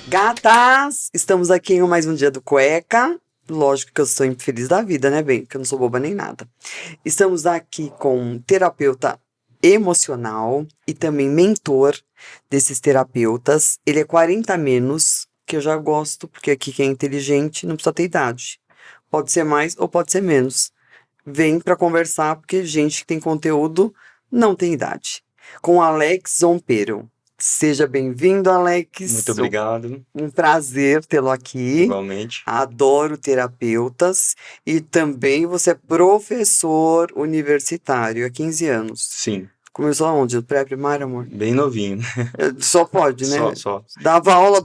Gatas, estamos aqui em mais um dia do Cueca. Lógico que eu sou infeliz da vida, né, bem? Que eu não sou boba nem nada. Estamos aqui com um terapeuta emocional e também mentor desses terapeutas. Ele é 40 a menos, que eu já gosto, porque aqui quem é inteligente não precisa ter idade. Pode ser mais ou pode ser menos. Vem pra conversar, porque gente que tem conteúdo não tem idade. Com Alex Zompero. Seja bem-vindo, Alex. Muito obrigado, Um prazer tê-lo aqui. igualmente. Adoro terapeutas. E também você é professor universitário há 15 anos. Sim, Começou aonde? No pré-primário, amor? bem novinho. Só pode, né? Só. Dava aula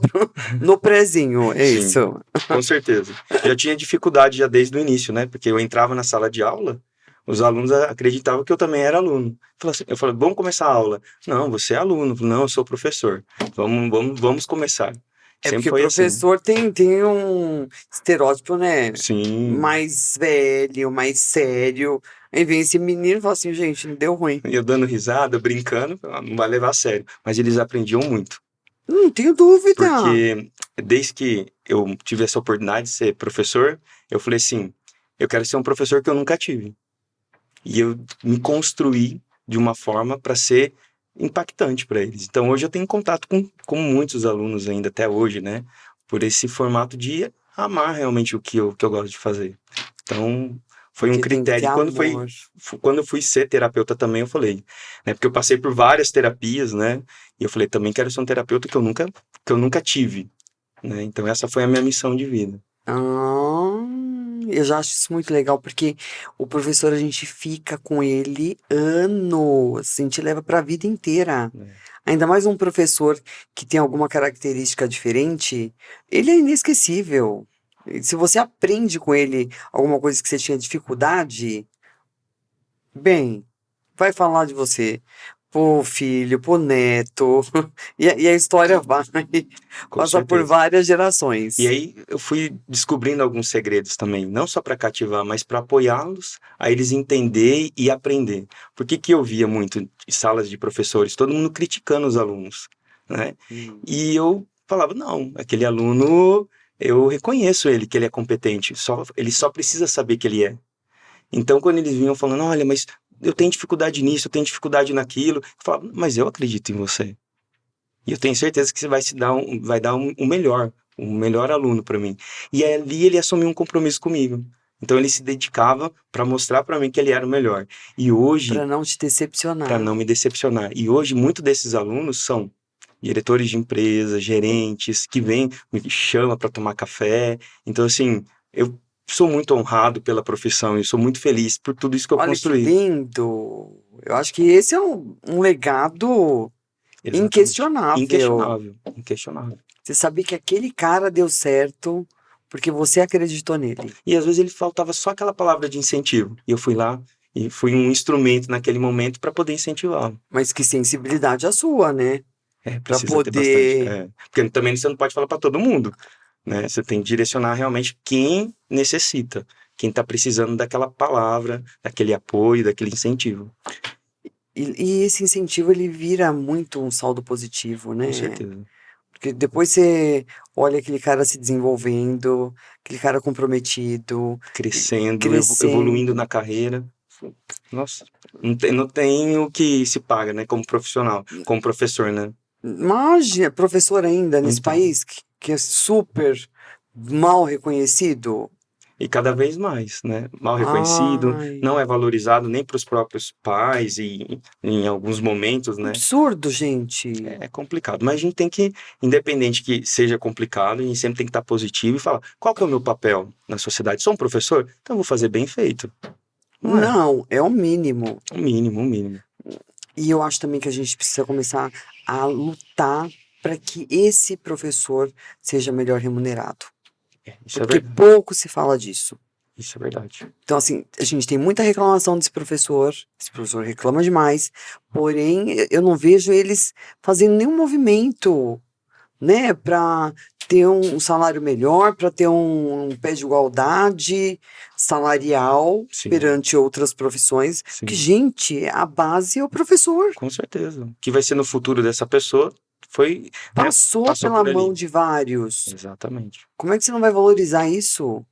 no prezinho, é Sim. isso. Com certeza. Já tinha dificuldade já desde o início, né? Porque eu entrava na sala de aula, os alunos acreditavam que eu também era aluno. Eu falei, vamos começar a aula. Não, você é aluno. Não, eu sou professor. Vamos começar. É Sempre porque foi professor tem um estereótipo, né? assim. Sim. Mais velho, mais sério. Aí vem esse menino e fala assim, gente, não deu ruim. Eu dando risada, brincando, não vai levar a sério. Mas eles aprendiam muito. Não tenho dúvida. Porque desde que eu tive essa oportunidade de ser professor, eu falei assim, eu quero ser um professor que eu nunca tive. E eu me construí de uma forma para ser impactante para eles. Então hoje eu tenho contato com muitos alunos ainda até hoje, né? Por esse formato de amar realmente o que eu gosto de fazer. Então foi um Porque tem que ter critério. amor. Quando eu fui ser terapeuta também, eu falei, né? Porque eu passei por várias terapias, né? E eu falei, também quero ser um terapeuta que eu nunca tive, né? Então essa foi a minha missão de vida. Eu já acho isso muito legal, porque o professor, a gente fica com ele anos, a gente leva para a vida inteira. Ainda mais um professor que tem alguma característica diferente, ele é inesquecível. E se você aprende com ele alguma coisa que você tinha dificuldade, bem, vai falar de você pro filho, pro neto, e a história vai Com passar por certeza. várias gerações. E aí eu fui descobrindo alguns segredos também, não só para cativar, mas para apoiá-los a eles entender e aprender. Por que eu via muito em salas de professores, todo mundo criticando os alunos, né? E eu falava, não, aquele aluno, eu reconheço ele, que ele é competente, ele só precisa saber que ele é. Então, quando eles vinham falando, olha, mas eu tenho dificuldade nisso, eu tenho dificuldade naquilo, eu falava, mas eu acredito em você. E eu tenho certeza que você vai dar um melhor aluno para mim. E ali ele assumiu um compromisso comigo. Então ele se dedicava para mostrar para mim que ele era o melhor. E hoje, Para não te decepcionar. para não me decepcionar. E hoje, muitos desses alunos são diretores de empresa, gerentes, que vêm, me chamam para tomar café. Então, assim, eu sou muito honrado pela profissão e sou muito feliz por tudo isso que eu Olha que construí. lindo! Eu acho que esse é um legado Exatamente. inquestionável. Inquestionável. Você sabia que aquele cara deu certo porque você acreditou nele. E às vezes ele faltava só aquela palavra de incentivo. E eu fui lá e fui um instrumento naquele momento para poder incentivá-lo. Mas que sensibilidade a sua, né? Pra Precisa ter poder. bastante. Porque também você não pode falar para todo mundo, né? Você tem que direcionar realmente quem necessita, quem está precisando daquela palavra, daquele apoio, daquele incentivo. E esse incentivo, ele vira muito um saldo positivo, né? Com certeza. Porque depois você olha aquele cara se desenvolvendo, aquele cara comprometido, Crescendo, evoluindo na carreira. Nossa, não tem o que se paga, né? Como profissional, como professor, né? Imagina, professor ainda nesse Então. país que é super mal reconhecido. E cada vez mais, né? Mal reconhecido, Ai, não é valorizado nem para os próprios pais e em alguns momentos, né? absurdo, gente. É complicado, mas a gente tem que, independente que seja complicado, a gente sempre tem que estar positivo e falar, qual que é o meu papel na sociedade? Sou um professor? Então eu vou fazer bem feito. Não, é o mínimo. O mínimo, o mínimo. E eu acho também que a gente precisa começar a lutar para que esse professor seja melhor remunerado. Isso Porque é verdade. pouco se fala disso. Isso é verdade. Então, assim, a gente tem muita reclamação desse professor. Esse professor reclama demais. Porém, eu não vejo eles fazendo nenhum movimento né, para ter um salário melhor, para ter um pé de igualdade salarial Sim, perante outras profissões. Que, sim, gente, a base é o professor. com certeza. O que vai ser no futuro dessa pessoa foi, né, Passou passou pela por mão ali. de vários. Exatamente. Como é que você não vai valorizar isso?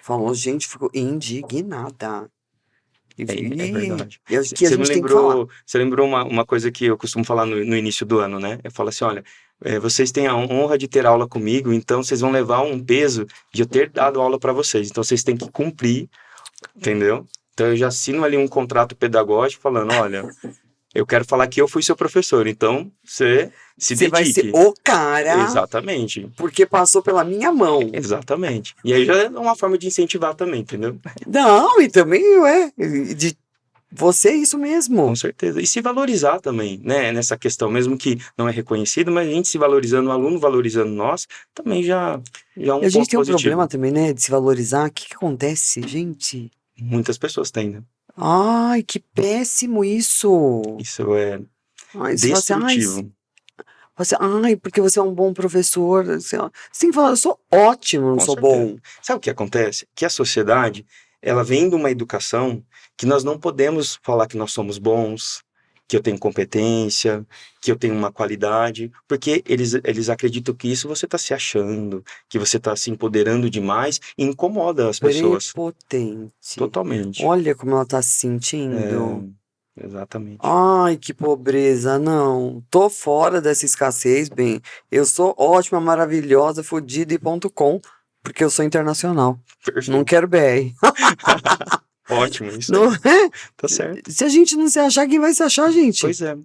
Falou, gente, ficou indignada. É verdade. E aqui a gente tem que falar. Você lembrou uma coisa que eu costumo falar no início do ano, né? Eu falo assim, olha, vocês têm a honra de ter aula comigo, então vocês vão levar um peso de eu ter dado aula para vocês. Então vocês têm que cumprir, entendeu? Então eu já assino ali um contrato pedagógico falando, olha, eu quero falar que eu fui seu professor, então você se Você vai ser dedique. o cara Exatamente. porque passou pela minha mão. Exatamente. E aí já é uma forma de incentivar também, entendeu? Não, e também de você é isso Com mesmo. certeza. E se valorizar também, né? Nessa questão, mesmo que não é reconhecido, mas a gente se valorizando, o aluno valorizando nós, também já é E um a gente ponto tem um positivo. problema também, né, de se valorizar. O que que acontece, gente? Muitas pessoas têm, né? Ai, que péssimo isso. Isso é Ai, você fala assim, destrutivo. porque você é um bom professor. Você tem que falar, eu sou ótimo, não Com sou certeza. bom. Sabe o que acontece? Que a sociedade, ela vem de uma educação que nós não podemos falar que nós somos bons, que eu tenho competência, que eu tenho uma qualidade, porque eles acreditam que isso você está se achando, que você está se empoderando demais e incomoda as pessoas Prepotente. totalmente. Olha como ela tá se sentindo. Exatamente. Ai, que pobreza, não. Tô fora dessa escassez, bem. Eu sou ótima, maravilhosa, fodida e ponto com, porque eu sou internacional. Não Perfeito. quero BR. Ótimo, isso Não aí. é? Tá certo. Se a gente não se achar, quem vai se achar, gente? Pois é.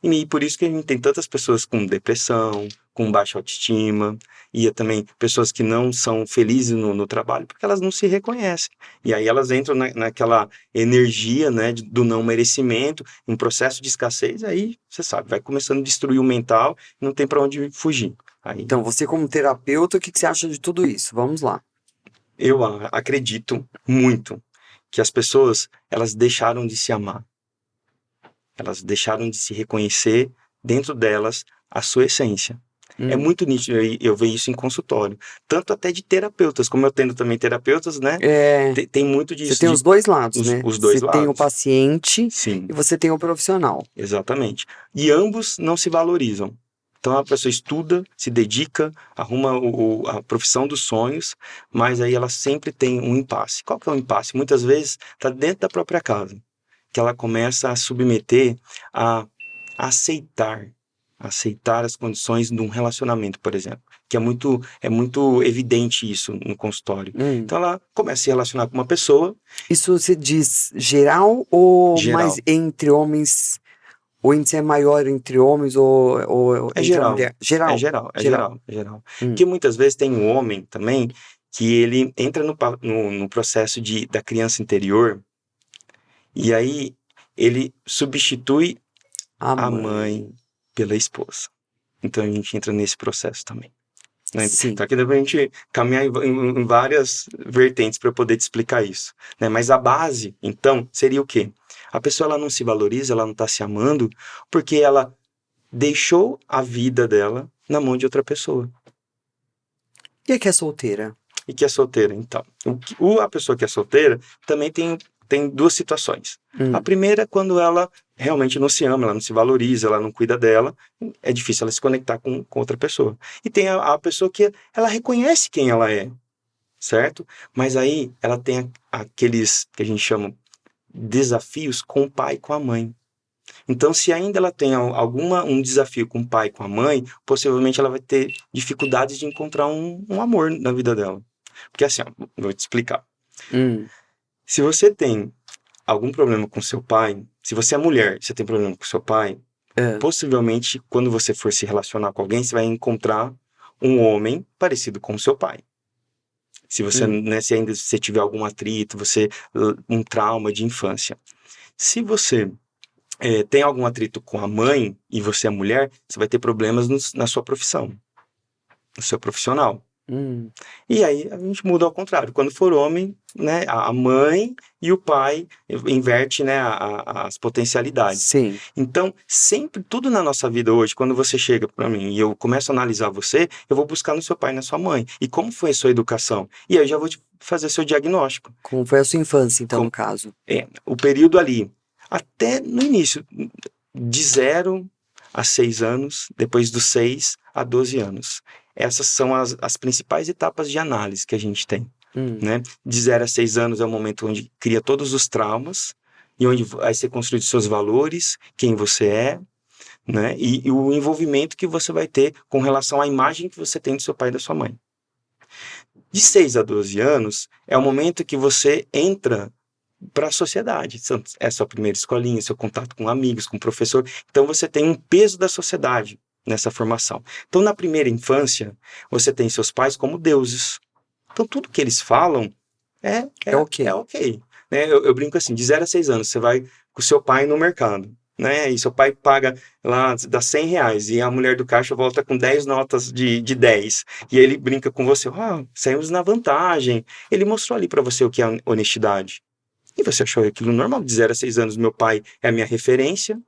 E por isso que a gente tem tantas pessoas com depressão, com baixa autoestima, e também pessoas que não são felizes no trabalho, porque elas não se reconhecem. E aí elas entram naquela energia, né, do não merecimento, um processo de escassez, aí você sabe, vai começando a destruir o mental, não tem para onde fugir. Aí Então, você como terapeuta, o que que você acha de tudo isso? Vamos lá. eu acredito muito que as pessoas, elas deixaram de se amar. Elas deixaram de se reconhecer dentro delas a sua essência. É Hum. muito nítido, eu vejo isso em consultório. Tanto até de terapeutas, como eu tendo também terapeutas, né? É, Tem muito você disso, tem os dois lados, né? os dois Você tem o lados. paciente Sim, e você tem o profissional. exatamente. E ambos não se valorizam. Então a pessoa estuda, se dedica, arruma a profissão dos sonhos, mas aí ela sempre tem um impasse. Qual que é o impasse? Muitas vezes está dentro da própria casa, que ela começa a submeter a aceitar, aceitar as condições de um relacionamento, por exemplo, que é muito evidente isso no consultório. Então ela começa a se relacionar com uma pessoa. Isso se diz geral ou mais Geral, entre homens? O índice é maior entre homens ou é entre a geral, mulher? Geral. é Geral. geral, é geral. Hum. Porque muitas vezes tem um homem também que ele entra no processo da criança interior e aí ele substitui A a mãe. mãe pela esposa. Então a gente entra nesse processo também. Né? Sim. Então aqui dá pra gente caminhar em várias vertentes para eu poder te explicar isso. Né? Mas a base, então, seria o quê? A pessoa ela não se valoriza, ela não está se amando, porque ela deixou a vida dela na mão de outra pessoa. E a que é solteira? E que é solteira, então. A pessoa que é solteira também tem duas situações. A primeira é quando ela realmente não se ama, ela não se valoriza, ela não cuida dela, é difícil ela se conectar com outra pessoa. E tem a pessoa que ela reconhece quem ela é, certo? Mas aí ela tem aqueles que a gente chama desafios com o pai e com a mãe. Então, se ainda ela tem um desafio com o pai e com a mãe, possivelmente ela vai ter dificuldades de encontrar um amor na vida dela. Porque assim, ó, vou te explicar. Se você tem algum problema com seu pai, se você é mulher, você tem problema com seu pai, possivelmente quando você for se relacionar com alguém, você vai encontrar um homem parecido com o seu pai. Se você, né, se ainda você tiver algum atrito, um trauma de infância. Se você tem algum atrito com a mãe e você é mulher, você vai ter problemas na sua profissão, no seu profissional. E aí a gente muda ao contrário. Quando for homem, né, a mãe e o pai inverte, né, as potencialidades. Sim. Então, sempre, tudo na nossa vida hoje, quando você chega para mim e eu começo a analisar você, eu vou buscar no seu pai e na sua mãe. E como foi a sua educação? E aí eu já vou te fazer seu diagnóstico. Como foi a sua infância, então, Como- no caso? o período ali, até no início, de 0 a 6 anos, depois dos 6 a 12 anos. Essas são as principais etapas de análise que a gente tem. Né? De 0 a 6 anos é o momento onde cria todos os traumas e onde vai ser construído seus valores, quem você é, né? E o envolvimento que você vai ter com relação à imagem que você tem do seu pai e da sua mãe. De 6 a 12 anos é o momento que você entra para a sociedade. É sua primeira escolinha, seu contato com amigos, com professor. Então você tem um peso da sociedade nessa formação. Então na primeira infância, você tem seus pais como deuses. Então tudo que eles falam é ok. ok. Né? Eu brinco assim, de 0 a 6 anos, você vai com o seu pai no mercado. Né? E seu pai paga lá, dá R$ 100, e a mulher do caixa volta com 10 notas de 10. E ele brinca com você, saímos na vantagem. Ele mostrou ali para você o que é honestidade. E você achou aquilo normal. De 0 a 6 anos, meu pai é a minha referência.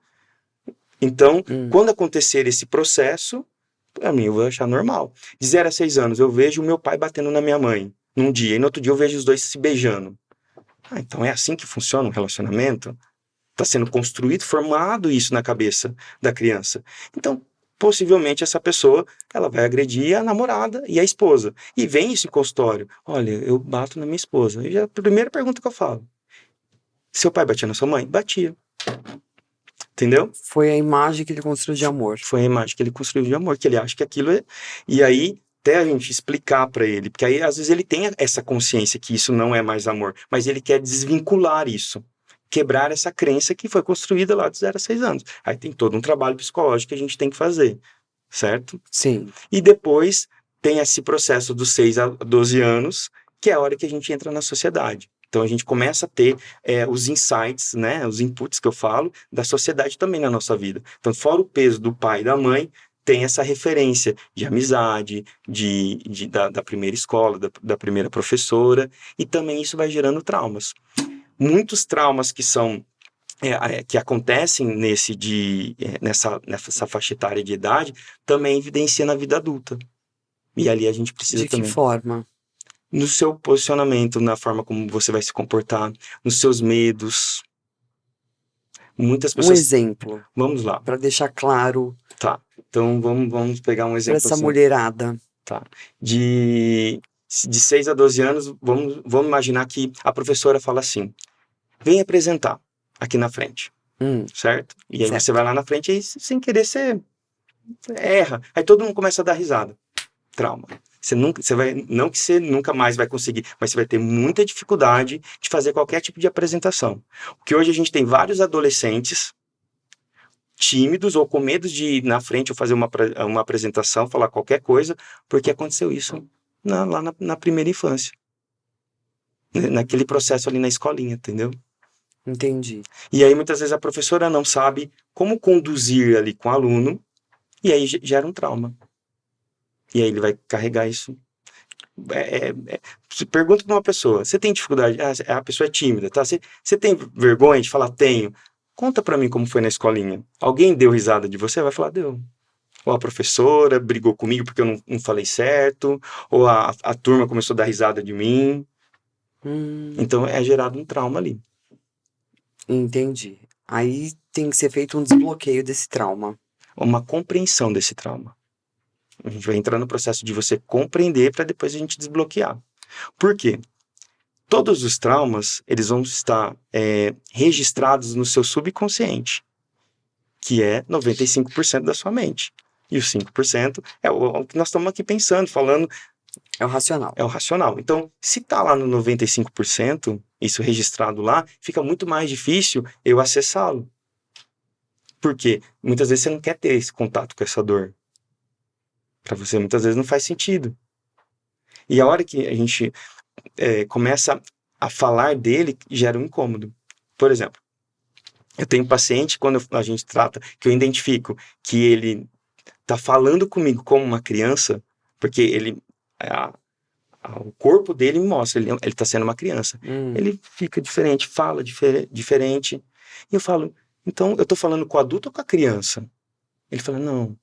Então, quando acontecer esse processo, para mim eu vou achar normal. De 0 a 6 anos, eu vejo o meu pai batendo na minha mãe num dia, e no outro dia eu vejo os dois se beijando. Então é assim que funciona um relacionamento? Está sendo construído, formado isso na cabeça da criança. Então, possivelmente essa pessoa, ela vai agredir a namorada e a esposa. E vem isso em consultório. Olha, eu bato na minha esposa. E a primeira pergunta que eu falo: seu pai batia na sua mãe? Batia. Entendeu? Foi a imagem que ele construiu de amor. Foi a imagem que ele construiu de amor, que ele acha que aquilo é... E aí, até a gente explicar para ele, porque aí às vezes ele tem essa consciência que isso não é mais amor, mas ele quer desvincular isso, quebrar essa crença que foi construída lá de 0 a 6 anos. Aí tem todo um trabalho psicológico que a gente tem que fazer, certo? Sim. E depois tem esse processo dos 6 a 12 anos, que é a hora que a gente entra na sociedade. Então a gente começa a ter os insights, né, os inputs que eu falo, da sociedade também na nossa vida. Então, fora o peso do pai e da mãe, tem essa referência de amizade, da primeira escola, da primeira professora, e também isso vai gerando traumas. Muitos traumas que são que acontecem nessa faixa etária de idade também evidencia na vida adulta. E ali a gente precisa também. De que forma? No seu posicionamento, na forma como você vai se comportar, nos seus medos. Muitas pessoas... Um exemplo. Vamos lá. Para deixar claro. Tá. Então vamos pegar um exemplo. Para essa mulherada. Tá. De 6 a 12 anos, vamos imaginar que a professora fala assim: vem apresentar aqui na frente. Certo? E aí você vai lá na frente e sem querer você erra. Aí todo mundo começa a dar risada. Trauma. Não que você nunca mais vai conseguir, mas você vai ter muita dificuldade de fazer qualquer tipo de apresentação. Porque hoje a gente tem vários adolescentes tímidos ou com medo de ir na frente ou fazer uma apresentação, falar qualquer coisa, porque aconteceu isso lá na primeira infância. Naquele processo ali na escolinha, entendeu? Entendi. E aí muitas vezes a professora não sabe como conduzir ali com o aluno, e aí gera um trauma. E aí ele vai carregar isso. Pergunta para uma pessoa: você tem dificuldade? A pessoa é tímida, tá? Você tem vergonha de falar? Tenho. Conta para mim como foi na escolinha. Alguém deu risada de você? Vai falar: deu. Ou a professora brigou comigo porque eu não falei certo, ou a turma começou a dar risada de mim. Então é gerado um trauma ali. Entendi. Aí tem que ser feito um desbloqueio desse trauma. Uma compreensão desse trauma. A gente vai entrar no processo de você compreender para depois a gente desbloquear. Por quê? Todos os traumas, eles vão estar registrados no seu subconsciente, que é 95% da sua mente. E os 5% é o que nós estamos aqui pensando, falando. É o racional. É o racional. Então, se está lá no 95%, isso registrado lá, fica muito mais difícil eu acessá-lo. Por quê? Muitas vezes você não quer ter esse contato com essa dor. Para você, muitas vezes, não faz sentido. E a hora que a gente começa a falar dele, gera um incômodo. Por exemplo, eu tenho um paciente, quando a gente trata, que eu identifico que ele está falando comigo como uma criança, porque ele O corpo dele me mostra, ele tá sendo uma criança. Ele fica diferente, fala diferente. E eu falo, então eu tô falando com o adulto ou com a criança? Ele fala, não,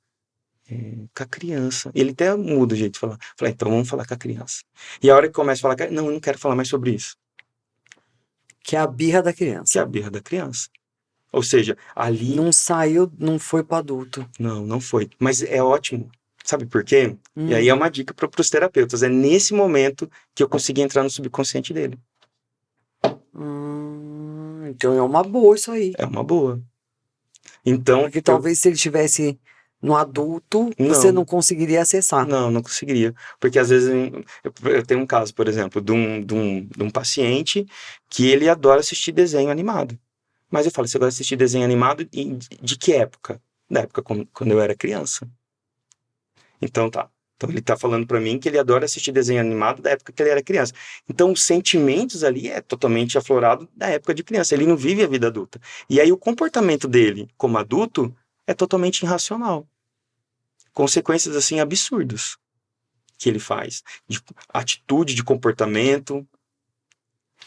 com a criança. Ele até muda o jeito de falar. Eu falei, então vamos falar com a criança. E a hora que começa a falar, não, eu não quero falar mais sobre isso. Que é a birra da Que é criança. a birra da criança. Ou seja, ali... Não saiu, não foi pro adulto. Não foi. Mas é ótimo. Sabe por quê? E aí é uma dica para os terapeutas. É nesse momento que eu consegui entrar no subconsciente dele. Então é uma boa isso aí. É uma boa. Então... Porque talvez se ele tivesse no adulto, você não conseguiria acessar. Não conseguiria. Porque às vezes eu tenho um caso, por exemplo, de um paciente que ele adora assistir desenho animado. Mas eu falo, você gosta de assistir desenho animado de que época? Da época quando eu era criança. Então tá. Então ele tá falando pra mim que ele adora assistir desenho animado da época que ele era criança. Então os sentimentos ali é totalmente aflorado da época de criança. Ele não vive a vida adulta. E aí o comportamento dele como adulto é totalmente irracional. Consequências assim absurdas que ele faz. De atitude, de comportamento.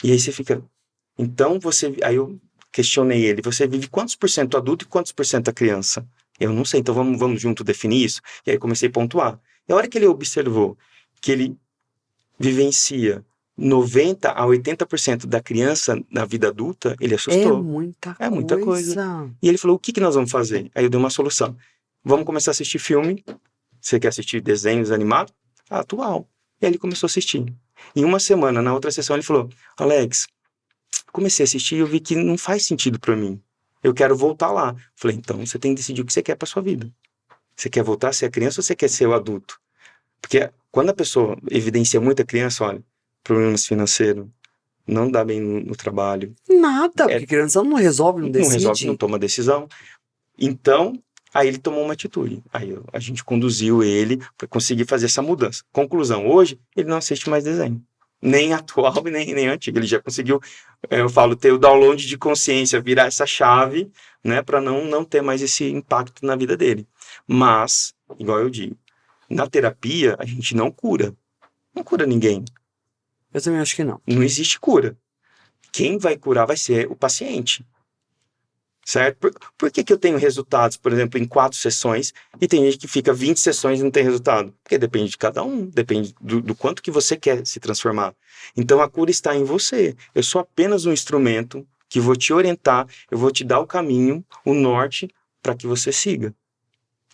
E aí você fica... Então aí eu questionei ele. Você vive quantos por cento adulto e quantos por cento a criança? Eu não sei, então vamos junto definir isso? E aí comecei a pontuar. E a hora que ele observou que ele vivencia 90% a 80% da criança na vida adulta, ele assustou. É muita coisa. E ele falou, o que nós vamos fazer? Aí eu dei uma solução. Vamos começar a assistir filme. Você quer assistir desenhos animados? Atual. E aí ele começou a assistir. Em uma semana, na outra sessão, ele falou, Alex, comecei a assistir e eu vi que não faz sentido para mim. Eu quero voltar lá. Falei, então você tem que decidir o que você quer para sua vida. Você quer voltar a ser a criança ou você quer ser o adulto? Porque quando a pessoa evidencia muita criança, olha, problemas financeiros, não dá bem no trabalho. Nada, porque criança não resolve, não decide. Não resolve, não toma decisão. Então, aí ele tomou uma atitude. Aí a gente conduziu ele para conseguir fazer essa mudança. Conclusão, hoje ele não assiste mais desenho. Nem atual e nem antigo. Ele já conseguiu, eu falo, ter o download de consciência, virar essa chave, né, para não ter mais esse impacto na vida dele. Mas, igual eu digo, na terapia a gente não cura. Não cura ninguém. Eu também acho que não. Não existe cura. Quem vai curar vai ser o paciente. Certo? Por que eu tenho resultados, por exemplo, em 4 sessões e tem gente que fica 20 sessões e não tem resultado? Porque depende de cada um, depende do quanto que você quer se transformar. Então a cura está em você. Eu sou apenas um instrumento que vou te orientar, eu vou te dar o caminho, o norte, para que você siga.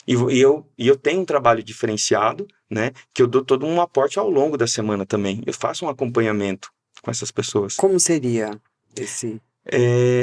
E eu tenho um trabalho diferenciado, né, que eu dou todo um aporte ao longo da semana também. Eu faço um acompanhamento com essas pessoas. Como seria esse...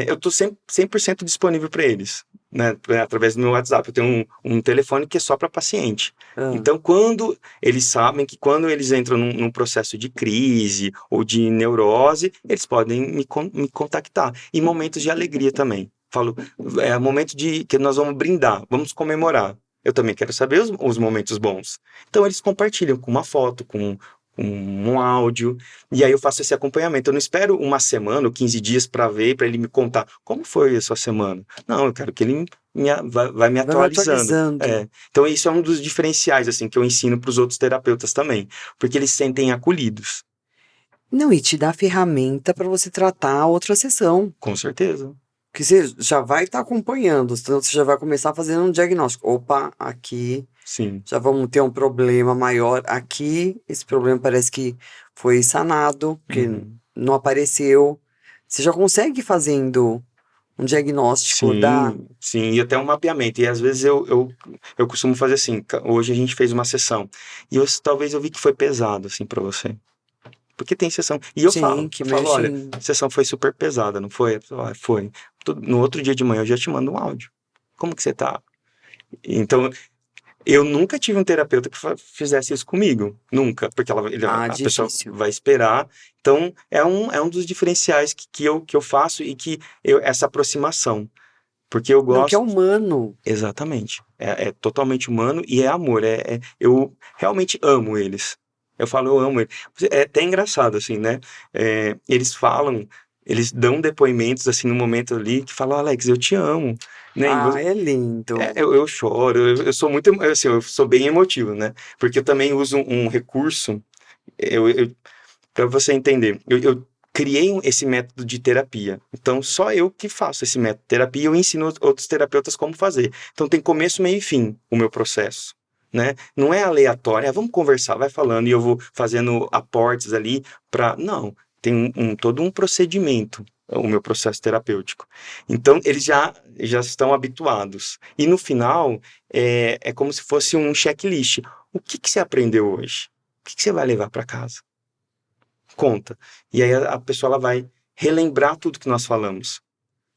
Eu estou 100% disponível para eles, né, através do meu WhatsApp. Eu tenho um telefone que é só para paciente. Então, quando eles sabem que quando eles entram num processo de crise ou de neurose, eles podem me contactar. Em momentos de alegria também. Falo, é momento que nós vamos brindar, vamos comemorar. Eu também quero saber os momentos bons. Então, eles compartilham com uma foto, com um áudio, e aí eu faço esse acompanhamento. Eu não espero uma semana ou 15 dias para ver, para ele me contar como foi a sua semana. Não, eu quero que ele vai me atualizando. Então isso é um dos diferenciais assim, que eu ensino para os outros terapeutas também, porque eles se sentem acolhidos. Não, e te dá ferramenta para você tratar a outra sessão. Com certeza. Que você já vai estar acompanhando, então você já vai começar fazendo um diagnóstico. Opa, aqui... Sim. Já vamos ter um problema maior aqui. Esse problema parece que foi sanado, porque não apareceu. Você já consegue ir fazendo um diagnóstico Sim, e até um mapeamento. E às vezes eu costumo fazer assim, hoje a gente fez uma sessão, e talvez eu vi que foi pesado, assim, pra você. Porque tem sessão. E eu falo, olha, a sessão foi super pesada, não foi? Foi. No outro dia de manhã eu já te mando um áudio. Como que você tá? Então... Eu nunca tive um terapeuta que fizesse isso comigo. Nunca. Porque a pessoa vai esperar. Então, é um dos diferenciais que eu faço e essa aproximação. Porque eu gosto... Não, que é humano. Exatamente. É totalmente humano e é amor. Eu realmente amo eles. Eu falo, eu amo eles. É até engraçado, assim, né? Eles falam... Eles dão depoimentos, assim, no momento ali, que falam, Alex, eu te amo. Né? É lindo. Eu choro, eu sou muito, assim, eu sou bem emotivo, né? Porque eu também uso um recurso Para você entender, eu criei esse método de terapia. Então, só eu que faço esse método de terapia e eu ensino outros terapeutas como fazer. Então, tem começo, meio e fim o meu processo. Né? Não é aleatório, vamos conversar, vai falando e eu vou fazendo aportes ali para... Não, tem todo um procedimento, o meu processo terapêutico. Então, eles já estão habituados. E no final, é como se fosse um checklist. O que você aprendeu hoje? O que você vai levar para casa? Conta. E aí a pessoa ela vai relembrar tudo que nós falamos,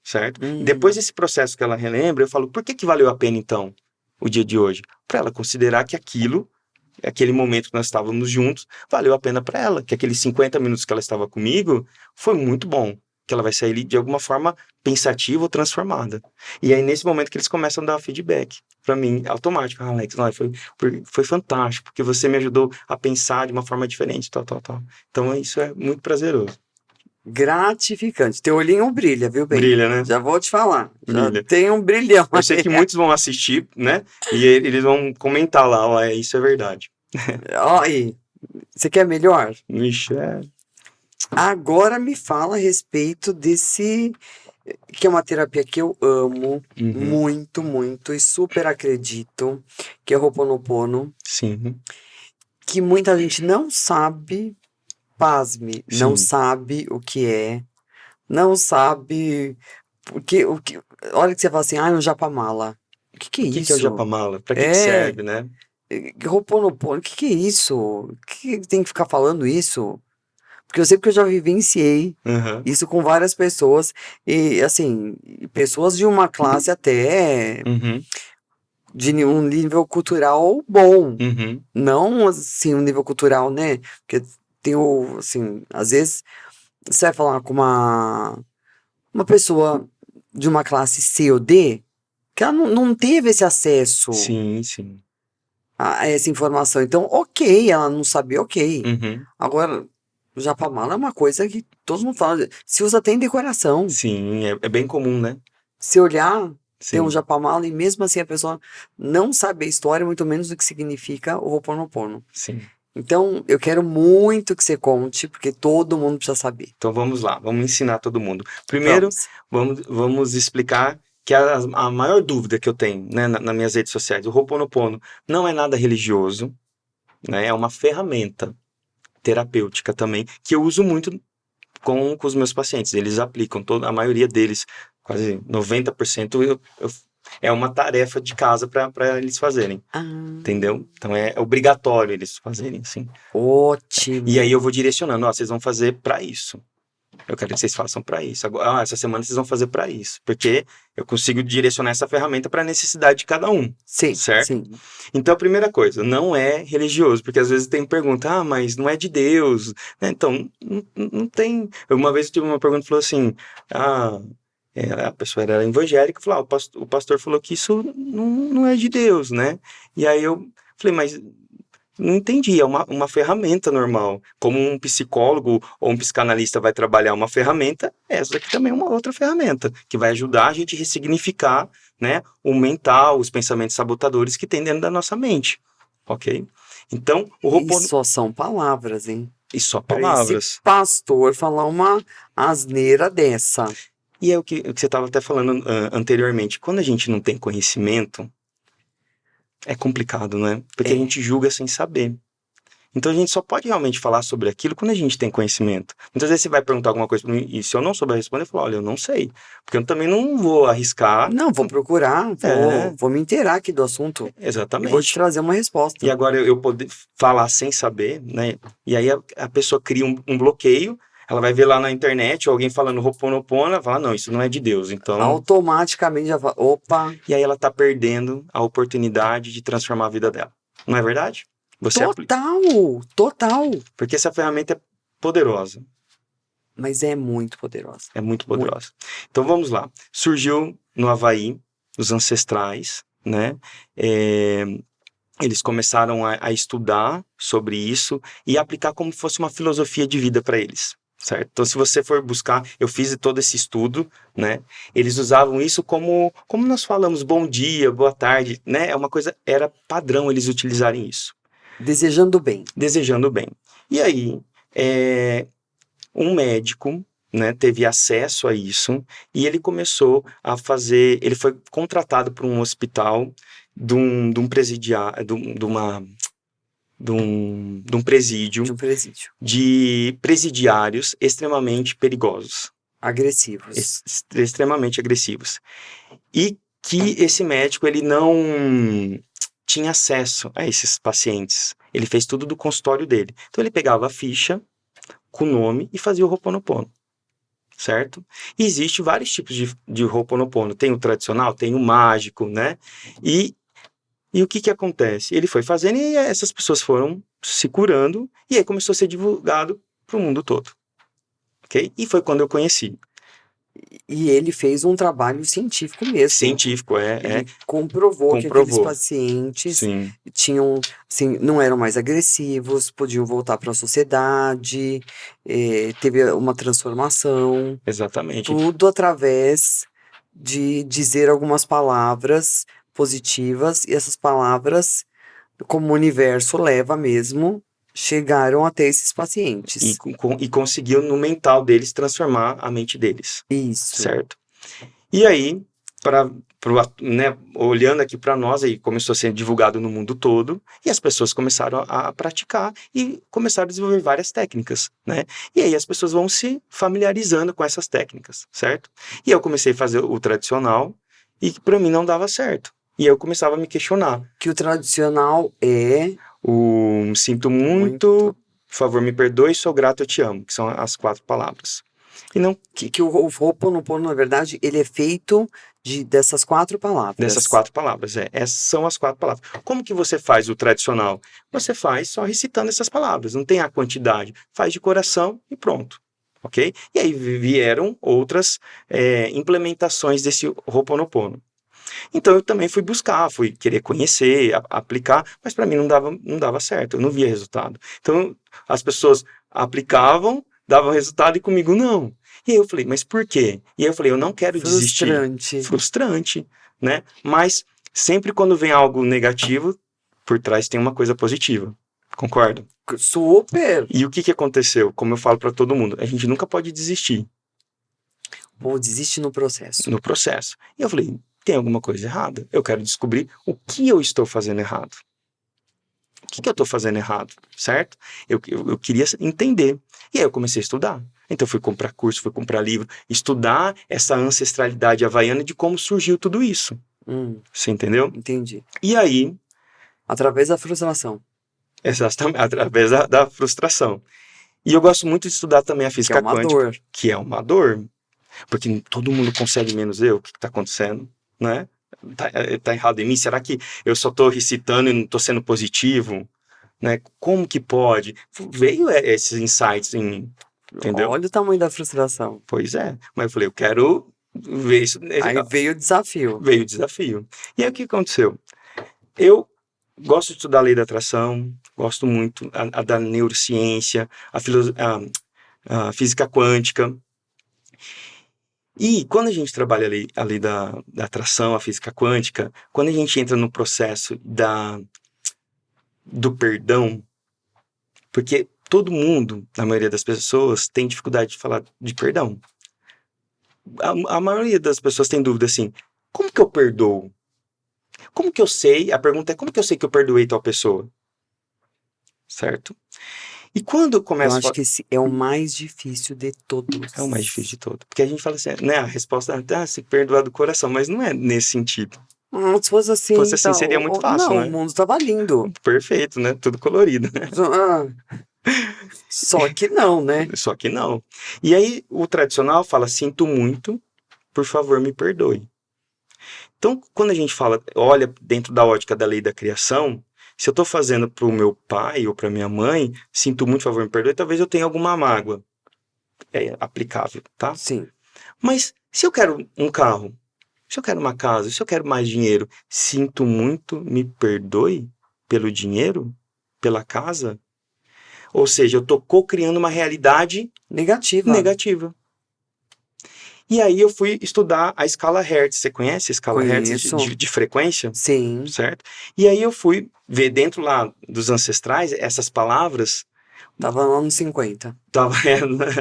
certo? Depois desse processo que ela relembra, eu falo, por que valeu a pena então o dia de hoje? Para ela considerar que aquele momento que nós estávamos juntos, valeu a pena para ela, que aqueles 50 minutos que ela estava comigo foi muito bom, que ela vai sair de alguma forma pensativa ou transformada. E aí nesse momento que eles começam a dar feedback para mim, automático, Alex, não, foi fantástico, porque você me ajudou a pensar de uma forma diferente, tal. Então isso é muito prazeroso. Gratificante. Teu olhinho brilha, viu, bem? Brilha, né? Já vou te falar. Brilha. Já tem um brilhão. Eu sei que muitos vão assistir, né? E eles vão comentar lá, ó, isso é verdade. Ó, aí. Você quer melhor? Ixi, Agora me fala a respeito desse... Que é uma terapia que eu amo muito, muito e super acredito, que é o Ho'oponopono. Sim. Que muita gente não sabe, pasme, Sim. não sabe o que é, não sabe o que olha que você fala assim, um japamala. O que é isso? O que é o japamala? Pra que serve, né? Ho'oponopono, o que é isso? O que tem que ficar falando isso? Porque eu sei que eu já vivenciei isso com várias pessoas, e assim, pessoas de uma classe até de um nível cultural bom. Não assim, um nível cultural, né? Porque tem assim, às vezes você vai falar com uma pessoa de uma classe C ou D, que ela não teve esse acesso a essa informação. Então, ok, ela não sabia, ok. Agora, o japamala é uma coisa que todo mundo fala, se usa até em decoração. Sim, é bem comum, né? Se olhar, tem um japamala e mesmo assim a pessoa não sabe a história, muito menos o que significa o Ho'oponopono. Sim. Então, eu quero muito que você conte, porque todo mundo precisa saber. Então vamos lá, vamos ensinar todo mundo. Primeiro, vamos explicar que a maior dúvida que eu tenho, né, nas minhas redes sociais, o Ho'oponopono não é nada religioso, né, é uma ferramenta terapêutica também, que eu uso muito com os meus pacientes. Eles aplicam, a maioria deles, quase 90%, é uma tarefa de casa para eles fazerem. Entendeu? Então é obrigatório eles fazerem, assim. Ótimo. E aí eu vou direcionando, vocês vão fazer para isso. Eu quero que vocês façam para isso. Agora, essa semana vocês vão fazer para isso. Porque eu consigo direcionar essa ferramenta para a necessidade de cada um. Sim, certo? Sim. Então, a primeira coisa, não é religioso. Porque às vezes tem pergunta, mas não é de Deus. Né? Então, não tem... Uma vez eu tive uma pergunta que falou assim, a pessoa era evangélica, falou, o pastor falou que isso não é de Deus, né? E aí eu falei, mas... Não entendi, é uma ferramenta normal. Como um psicólogo ou um psicanalista vai trabalhar uma ferramenta, essa aqui também é uma outra ferramenta, que vai ajudar a gente a ressignificar, né, o mental, os pensamentos sabotadores que tem dentro da nossa mente, ok? Então, o Ho'oponopono... E só são palavras, hein? E só palavras. Esse pastor falar uma asneira dessa. E é o que você estava até falando anteriormente. Quando a gente não tem conhecimento... É complicado, né? Porque a gente julga sem saber. Então a gente só pode realmente falar sobre aquilo quando a gente tem conhecimento. Muitas vezes você vai perguntar alguma coisa para mim e se eu não souber responder, eu falo, olha, eu não sei. Porque eu também não vou arriscar. Não, vou procurar, vou me inteirar aqui do assunto. Exatamente. E vou te trazer uma resposta. E agora eu poder falar sem saber, né? E aí a pessoa cria um bloqueio, ela vai ver lá na internet alguém falando Ho'oponopono, ela fala, não, isso não é de Deus, então... Automaticamente já fala, opa... E aí ela tá perdendo a oportunidade de transformar a vida dela. Não é verdade? Total! Porque essa ferramenta é poderosa. Mas é muito poderosa. É muito poderosa. Então vamos lá. Surgiu no Havaí, os ancestrais, né? Eles começaram a estudar sobre isso e aplicar como se fosse uma filosofia de vida para eles. Certo? Então, se você for buscar, eu fiz todo esse estudo, né? Eles usavam isso como nós falamos, bom dia, boa tarde, né? É uma coisa, era padrão eles utilizarem isso. Desejando bem. Desejando bem. E aí, um médico, né, teve acesso a isso e ele começou a fazer. Ele foi contratado por um hospital de um presidiário, de um presídio De um presídio. de presidiários extremamente perigosos, Agressivos. extremamente agressivos. E que esse médico ele não tinha acesso a esses pacientes. Ele fez tudo do consultório dele. Então ele pegava a ficha com o nome e fazia o Ho'oponopono, certo? E existe vários tipos de Ho'oponopono. Tem o tradicional, tem o mágico, né? E o que acontece? Ele foi fazendo e essas pessoas foram se curando e aí começou a ser divulgado para o mundo todo, ok? E foi quando eu conheci. E ele fez um trabalho científico mesmo. Científico, Ele comprovou que aqueles comprovou. pacientes Sim, tinham, assim, não eram mais agressivos, podiam voltar para a sociedade, teve uma transformação, exatamente. tudo através de dizer algumas palavras positivas, e essas palavras, como o universo leva mesmo, chegaram até esses pacientes. E conseguiu no mental deles transformar a mente deles, Isso. certo? E aí, né, olhando aqui para nós, aí começou a ser divulgado no mundo todo, e as pessoas começaram a praticar e começaram a desenvolver várias técnicas, né? E aí as pessoas vão se familiarizando com essas técnicas, certo? E eu comecei a fazer o tradicional, e para mim não dava certo. E aí eu começava a me questionar. Que o tradicional é... Sinto muito, por favor, me perdoe, sou grato, eu te amo, que são as 4 palavras. E não que o Ho'oponopono, na verdade, ele é feito dessas 4 palavras. Dessas 4 palavras, essas são as 4 palavras. Como que você faz o tradicional? Você faz só recitando essas palavras, não tem a quantidade. Faz de coração e pronto, ok? E aí vieram outras implementações desse Ho'oponopono. Então eu também fui buscar, fui querer conhecer, aplicar, mas para mim não dava certo, eu não via resultado. Então as pessoas aplicavam, davam resultado e comigo não. E aí eu falei, mas por quê? E aí eu falei, eu não quero desistir. Frustrante, né? Mas sempre quando vem algo negativo, por trás tem uma coisa positiva. Concorda? Super! E o que aconteceu? Como eu falo para todo mundo, a gente nunca pode desistir. Ou desiste no processo. No processo. E eu falei, tem alguma coisa errada? Eu quero descobrir o que eu estou fazendo errado. O que eu estou fazendo errado, certo? Eu queria entender. E aí eu comecei a estudar. Então eu fui comprar curso, fui comprar livro, estudar essa ancestralidade havaiana de como surgiu tudo isso. Você entendeu? Entendi. E aí... Através da frustração. Exatamente, através da frustração. E eu gosto muito de estudar também a física quântica. Dor. Que é uma dor. Porque todo mundo consegue menos eu. O que está acontecendo, né? Tá errado em mim? Será que eu só estou recitando e não estou sendo positivo? Né? Como que pode? Veio esses insights em mim, entendeu? Olha o tamanho da frustração. Pois é. Mas eu falei, eu quero ver isso. Aí veio o desafio. Veio o desafio. E aí o que aconteceu? Eu gosto de estudar a lei da atração, gosto muito da neurociência, a física quântica. E quando a gente trabalha a lei da atração, a física quântica, quando a gente entra no processo do perdão, porque todo mundo, a maioria das pessoas, tem dificuldade de falar de perdão. A maioria das pessoas tem dúvida assim, como que eu perdoo? Como que eu sei? A pergunta é, como que eu sei que eu perdoei tal pessoa? Certo? E quando eu começo... Eu acho que esse é o mais difícil de todos. É o mais difícil de todos. Porque a gente fala assim, né? A resposta é, se perdoar do coração, mas não é nesse sentido. Se fosse assim, seria muito fácil, não, né? O mundo tava lindo. Perfeito, né? Tudo colorido, né? Só que não, né? Só que não. E aí, o tradicional fala, sinto muito, por favor, me perdoe. Então, quando a gente fala, olha dentro da ótica da lei da criação, se eu estou fazendo para o meu pai ou para minha mãe, sinto muito, por favor, me perdoe, talvez eu tenha alguma mágoa. É aplicável, tá? Sim. Mas se eu quero um carro, se eu quero uma casa, se eu quero mais dinheiro, sinto muito, me perdoe pelo dinheiro, pela casa? Ou seja, eu estou co-criando uma realidade negativa. E aí eu fui estudar a escala Hertz. Você conhece a escala Hertz de frequência? Sim. Certo? E aí eu fui ver dentro lá dos ancestrais essas palavras Tava lá nos 50.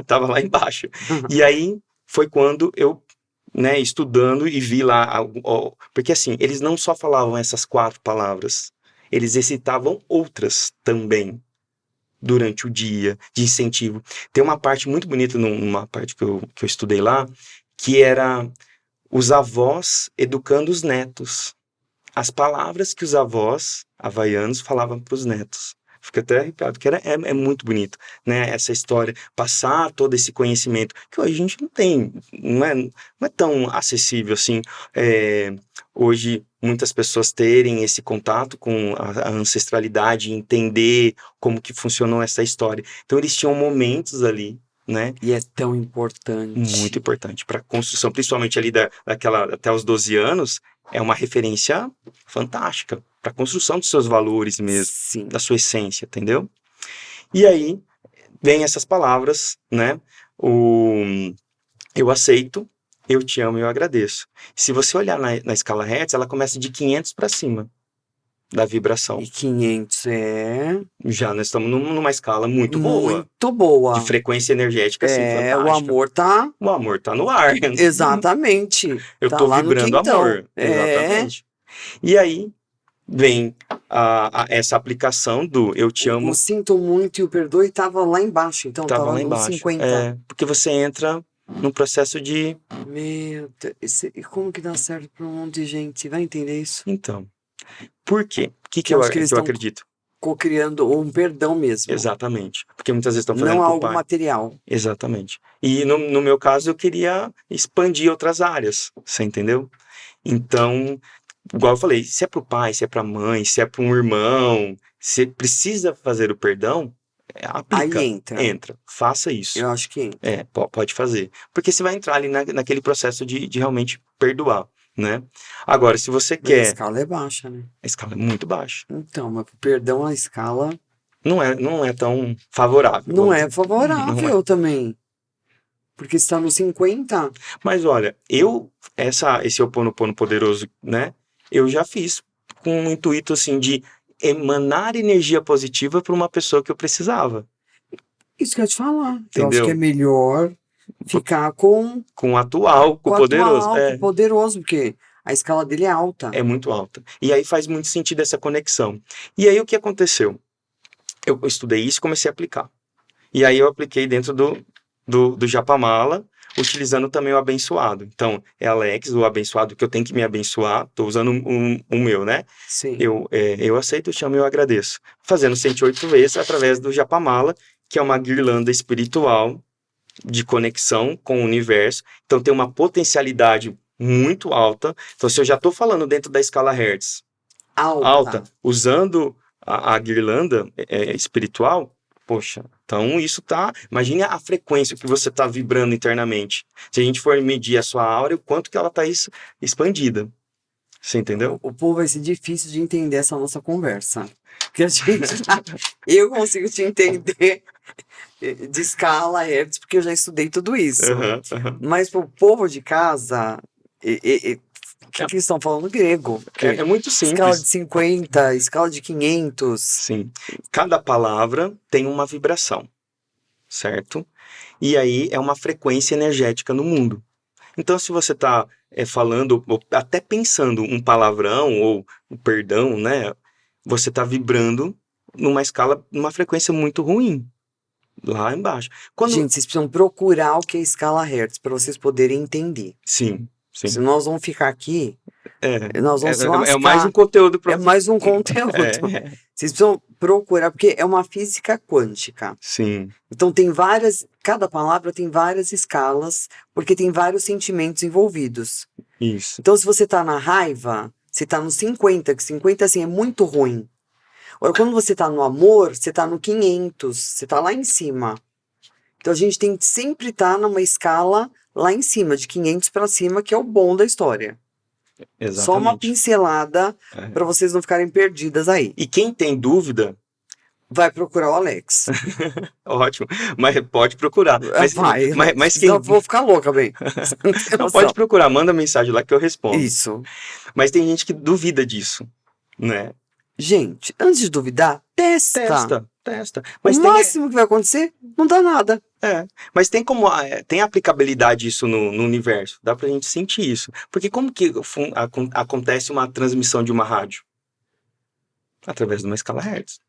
Tava lá embaixo. E aí foi quando eu, né, estudando e vi lá, porque assim, eles não só falavam essas 4 palavras, eles recitavam outras também durante o dia, de incentivo. Tem uma parte muito bonita, numa parte que eu estudei lá, que era os avós educando os netos. As palavras que os avós havaianos falavam para os netos. Fica até arrepiado, porque é muito bonito, né? Essa história, passar todo esse conhecimento, que hoje a gente não tem, não é tão acessível assim. Hoje, muitas pessoas terem esse contato com a ancestralidade, entender como que funcionou essa história. Então, eles tinham momentos ali, né? E é tão importante. Muito importante para a construção, principalmente ali daquela até os 12 anos, é uma referência fantástica para a construção dos seus valores mesmo, Sim. da sua essência, entendeu? E aí vem essas palavras, né? Eu aceito, eu te amo e eu agradeço. Se você olhar na escala Hertz, ela começa de 500 para cima da vibração. E 500 é... Já nós estamos numa escala muito boa. Muito boa. De frequência energética, assim, fantástica. O amor tá... O amor tá no ar. Exatamente. Eu tá tô lá vibrando no quintão. amor. Exatamente. E aí vem essa aplicação do eu te amo. O sinto muito e o perdoe tava lá embaixo. Então Tava lá nos embaixo. 50. Porque você entra num processo de... Meu Deus. E como que dá certo pra um monte de gente? Vai entender isso? Então, por quê? O que eu acredito? Co-criando um perdão mesmo. Exatamente. Porque muitas vezes estão fazendo não pro algo pai. material. Exatamente. E no meu caso, eu queria expandir outras áreas. Você entendeu? Então, igual eu falei, se é pro pai, se é pra mãe, se é pra um irmão, você precisa fazer o perdão, aplica. Aí entra. Faça isso. Eu acho que entra. Pode fazer. Porque você vai entrar ali naquele processo de realmente perdoar, né? Agora, se você quer... A escala é baixa, né? A escala é muito baixa. Então, mas pro perdão a escala... Não é tão favorável. Não é favorável também. Porque está no 50. Mas olha, esse Ho Oponopono poderoso, né? Eu já fiz com o intuito, assim, de emanar energia positiva para uma pessoa que eu precisava. Isso que eu ia te falar. Entendeu? Eu acho que é melhor ficar com o atual, com o poderoso. Com o poderoso, porque a escala dele é alta. É muito alta. E aí faz muito sentido essa conexão. E aí o que aconteceu? Eu estudei isso e comecei a aplicar. E aí eu apliquei dentro do Japamala, utilizando também o abençoado. Então, é Alex, o abençoado, que eu tenho que me abençoar. Estou usando o meu, né? Sim. Eu aceito, eu chamo e eu agradeço. Fazendo 108 vezes através do Japamala, que é uma guirlanda espiritual de conexão com o universo. Então, tem uma potencialidade muito alta. Então, se eu já estou falando dentro da escala Hertz alta usando a guirlanda espiritual, poxa, então isso tá... Imagine a frequência que você tá vibrando internamente. Se a gente for medir a sua aura, o quanto que ela tá expandida. Você entendeu? O povo vai ser difícil de entender essa nossa conversa. Porque a gente... eu consigo te entender de escala, hertz, porque eu já estudei tudo isso. Mas pro povo de casa... que eles estão falando grego. É muito simples. Escala de 50, escala de 500. Sim. Cada palavra tem uma vibração, certo? E aí é uma frequência energética no mundo. Então, se você está falando, ou até pensando um palavrão ou um perdão, né? Você está vibrando numa escala, numa frequência muito ruim. Lá embaixo. Gente, vocês precisam procurar o que é escala Hertz para vocês poderem entender. Sim. Se nós vamos ficar aqui, nós vamos se lascar. É mais um conteúdo. É mais um conteúdo. Vocês precisam procurar, porque é uma física quântica. Sim. Então cada palavra tem várias escalas, porque tem vários sentimentos envolvidos. Isso. Então, se você tá na raiva, você tá no 50, que 50, assim, é muito ruim. Agora, quando você tá no amor, você tá no 500, você tá lá em cima. Então, a gente tem que sempre estar numa escala lá em cima, de 500 para cima, que é o bom da história. Exatamente. Só uma pincelada para vocês não ficarem perdidas aí. E quem tem dúvida... vai procurar o Alex. Ótimo, mas pode procurar. Mas quem... Não, vou ficar louca, bem. Não, pode procurar, manda mensagem lá que eu respondo. Isso. Mas tem gente que duvida disso, né? Gente, antes de duvidar, testa. Testa. O Mas máximo que vai acontecer, não dá nada. mas tem como, tem aplicabilidade isso no universo, dá pra gente sentir isso. Porque como que acontece uma transmissão de uma rádio? Através de uma escala Hertz.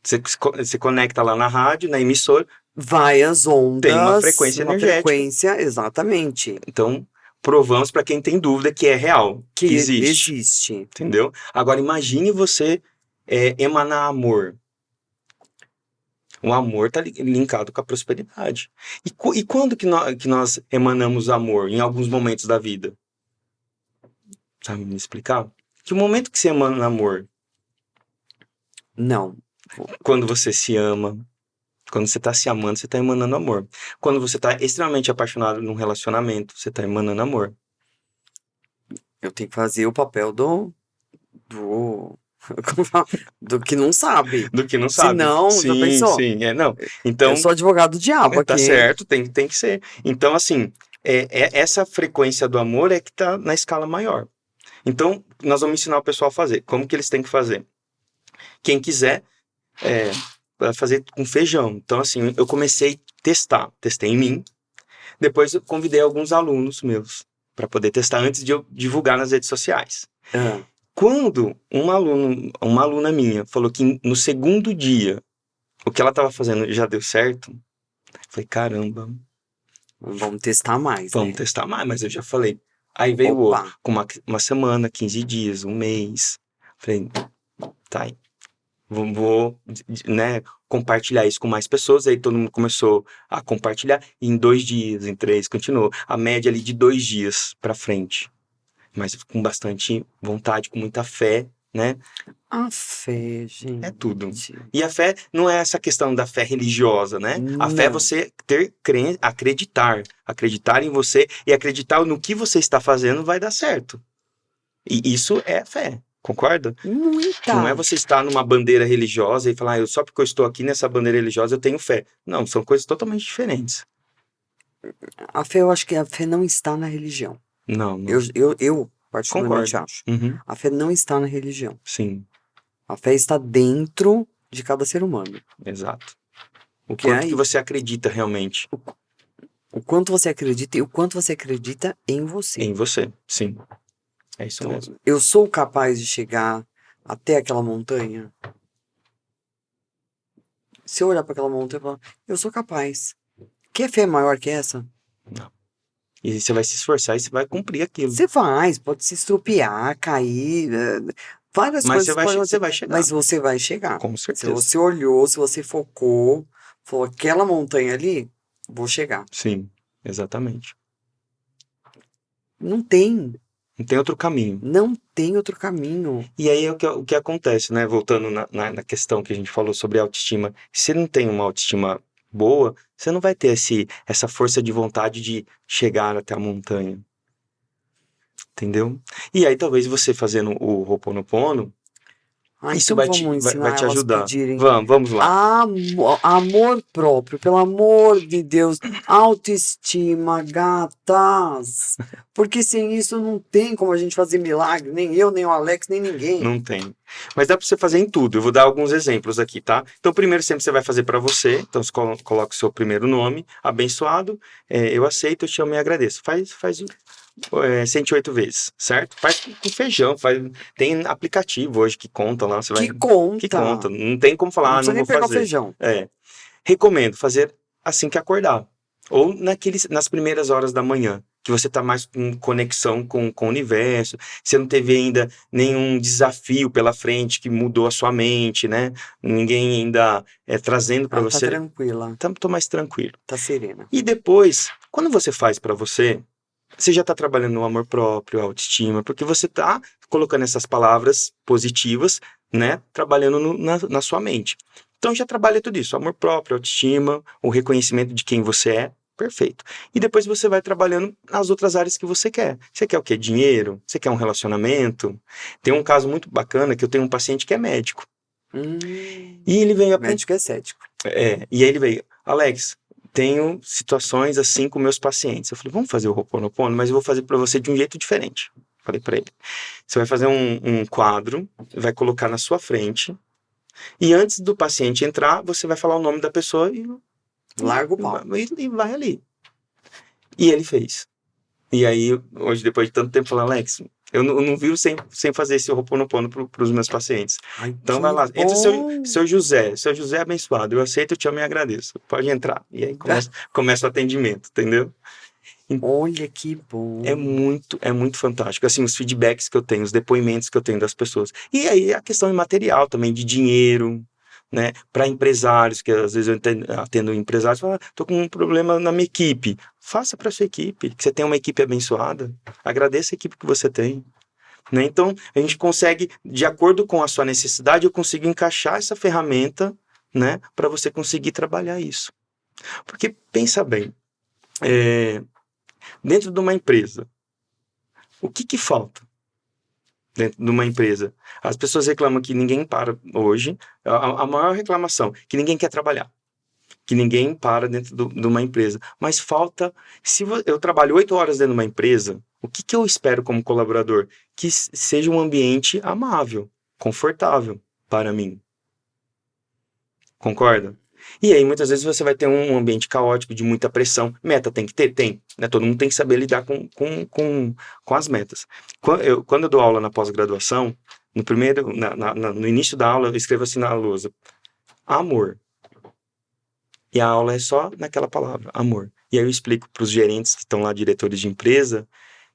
Você conecta lá na rádio, na emissora, Vai as ondas, tem uma frequência energética. frequência, exatamente. Então, provamos para quem tem dúvida que é real, que existe. Entendeu? Agora, imagine você emanar amor. O amor está linkado com a prosperidade. E quando que nós emanamos amor? Em alguns momentos da vida. Sabe me explicar? Que momento que você emana amor? Não. Quando você se ama. Quando você está se amando, você está emanando amor. Quando você está extremamente apaixonado num relacionamento, você está emanando amor. Eu tenho que fazer o papel do que não sabe. Do que não sabe. Senão, já pensou? Sim, não. Então, eu sou advogado do diabo aqui. Tá certo, tem que ser. Então, assim, essa frequência do amor é que tá na escala maior. Então, nós vamos ensinar o pessoal a fazer. Como que eles têm que fazer? Quem quiser, vai fazer com feijão. Então, assim, eu comecei a testei em mim. Depois eu convidei alguns alunos meus para poder testar antes de eu divulgar nas redes sociais. Quando uma aluna minha falou que no segundo dia o que ela estava fazendo já deu certo, eu falei, caramba. Vamos testar mais, Vamos testar mais, mas eu já falei. Aí veio o outro, com uma semana, 15 dias, um mês. Falei, tá aí. Vou compartilhar isso com mais pessoas. Aí todo mundo começou a compartilhar. E em 2 dias, em 3, continuou. A média ali de 2 dias pra frente. Mas com bastante vontade, com muita fé, né? A fé, gente. É tudo. E a fé não é essa questão da fé religiosa, né? Não. A fé é você acreditar em você e acreditar no que você está fazendo vai dar certo. E isso é fé, concorda? Muita. Não é você estar numa bandeira religiosa e falar, só porque eu estou aqui nessa bandeira religiosa eu tenho fé. Não, são coisas totalmente diferentes. A fé, eu acho que a fé não está na religião. Não. Eu particularmente acho. A fé não está na religião. Sim. A fé está dentro de cada ser humano. Exato. O quanto que você acredita realmente. O quanto você acredita e o quanto você acredita em você. Em você, sim. É isso mesmo. Eu sou capaz de chegar até aquela montanha? Se eu olhar para aquela montanha e falar, eu sou capaz. Quer fé maior que essa? Não. E você vai se esforçar e você vai cumprir aquilo. Você pode se estrupiar, cair, várias coisas. Mas você vai chegar. Mas você vai chegar. Com certeza. Se você olhou, se você focou, falou, aquela montanha ali, vou chegar. Sim, exatamente. Não tem. Não tem outro caminho. Não tem outro caminho. E aí é o que acontece, né? Voltando na questão que a gente falou sobre autoestima. Se não tem uma autoestima boa, você não vai ter essa força de vontade de chegar até a montanha. Entendeu? E aí talvez você fazendo o Ho'oponopono, isso vai te ajudar. Vamos lá. Amor próprio, pelo amor de Deus. Autoestima, gatas. Porque sem isso não tem como a gente fazer milagre. Nem eu, nem o Alex, nem ninguém. Não tem. Mas dá pra você fazer em tudo. Eu vou dar alguns exemplos aqui, tá? Então, primeiro sempre você vai fazer pra você. Então, você coloca o seu primeiro nome. Abençoado. Eu aceito, eu te amo e agradeço. Faz 108 vezes, certo? Faz com feijão, tem aplicativo hoje que conta lá, você vai... Que conta, não tem como falar, não vou fazer. O feijão. Recomendo fazer assim que acordar, ou nas primeiras horas da manhã, que você tá mais com conexão com o universo, você não teve ainda nenhum desafio pela frente que mudou a sua mente, né? Ninguém ainda trazendo para você... Tá tranquila. Tô mais tranquilo. Tá serena. E depois, quando você faz para você já está trabalhando no amor próprio, autoestima, porque você está colocando essas palavras positivas, né, trabalhando na sua mente. Então já trabalha tudo isso, amor próprio, autoestima, o reconhecimento de quem você é, perfeito. E depois você vai trabalhando nas outras áreas que você quer. Você quer o quê? Dinheiro? Você quer um relacionamento? Tem um caso muito bacana que eu tenho um paciente que é médico. E ele veio... Médico é cético. E aí ele veio, Alex, tenho situações assim com meus pacientes. Eu falei, vamos fazer o Ho'oponopono, mas eu vou fazer para você de um jeito diferente. Falei para ele, você vai fazer um quadro, vai colocar na sua frente, E antes do paciente entrar, você vai falar o nome da pessoa Larga o pau. e vai ali. E ele fez. E aí, hoje, depois de tanto tempo, falando, Alex, eu não vivo sem fazer esse Ho'oponopono para os meus pacientes. Ai, Então, que vai lá. Entra bom! seu José. Seu José é abençoado. Eu aceito, eu te amo e agradeço. Pode entrar. E aí começa o atendimento, entendeu? Olha que bom. É muito fantástico. Assim, os feedbacks que eu tenho, os depoimentos que eu tenho das pessoas. E aí a questão material também, de dinheiro, né? Para empresários, que às vezes eu atendo empresários, falam, tô com um problema na minha equipe. Faça para sua equipe, que você tem uma equipe abençoada. Agradeça a equipe que você tem. Né? Então, a gente consegue, de acordo com a sua necessidade, eu consigo encaixar essa ferramenta, né? Para você conseguir trabalhar isso. Porque, pensa bem, dentro de uma empresa, o que falta dentro de uma empresa? As pessoas reclamam que ninguém para hoje, a maior reclamação, que ninguém quer trabalhar, que ninguém para dentro de uma empresa. Mas falta, se eu trabalho 8 horas dentro de uma empresa, o que eu espero como colaborador? Que seja um ambiente amável, confortável para mim. Concorda? E aí, muitas vezes, você vai ter um ambiente caótico, de muita pressão. Meta tem que ter? Tem. Né? Todo mundo tem que saber lidar com as metas. Quando eu dou aula na pós-graduação, no início da aula, eu escrevo assim na lousa: amor. E a aula é só naquela palavra, amor. E aí eu explico para os gerentes que estão lá, diretores de empresa,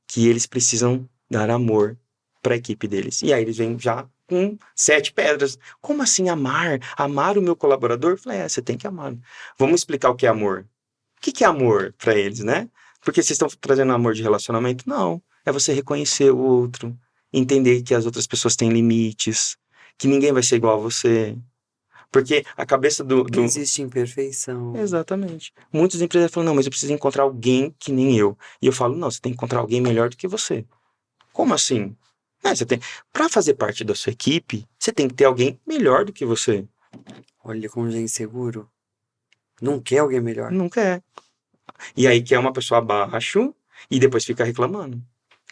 que eles precisam dar amor para a equipe deles. E aí eles vêm já com 7 pedras. Como assim amar? Amar o meu colaborador? Eu falei, você tem que amar. Vamos explicar o que é amor. O que é amor para eles, né? Porque vocês estão trazendo amor de relacionamento? Não. É você reconhecer o outro, entender que as outras pessoas têm limites, que ninguém vai ser igual a você. Porque a cabeça Que existe imperfeição. Exatamente. Muitos empresários falam, não, mas eu preciso encontrar alguém que nem eu. E eu falo, não, você tem que encontrar alguém melhor do que você. Como assim? Para fazer parte da sua equipe, você tem que ter alguém melhor do que você. Olha como já é inseguro. Não quer alguém melhor. Não quer. E aí quer uma pessoa abaixo e depois fica reclamando.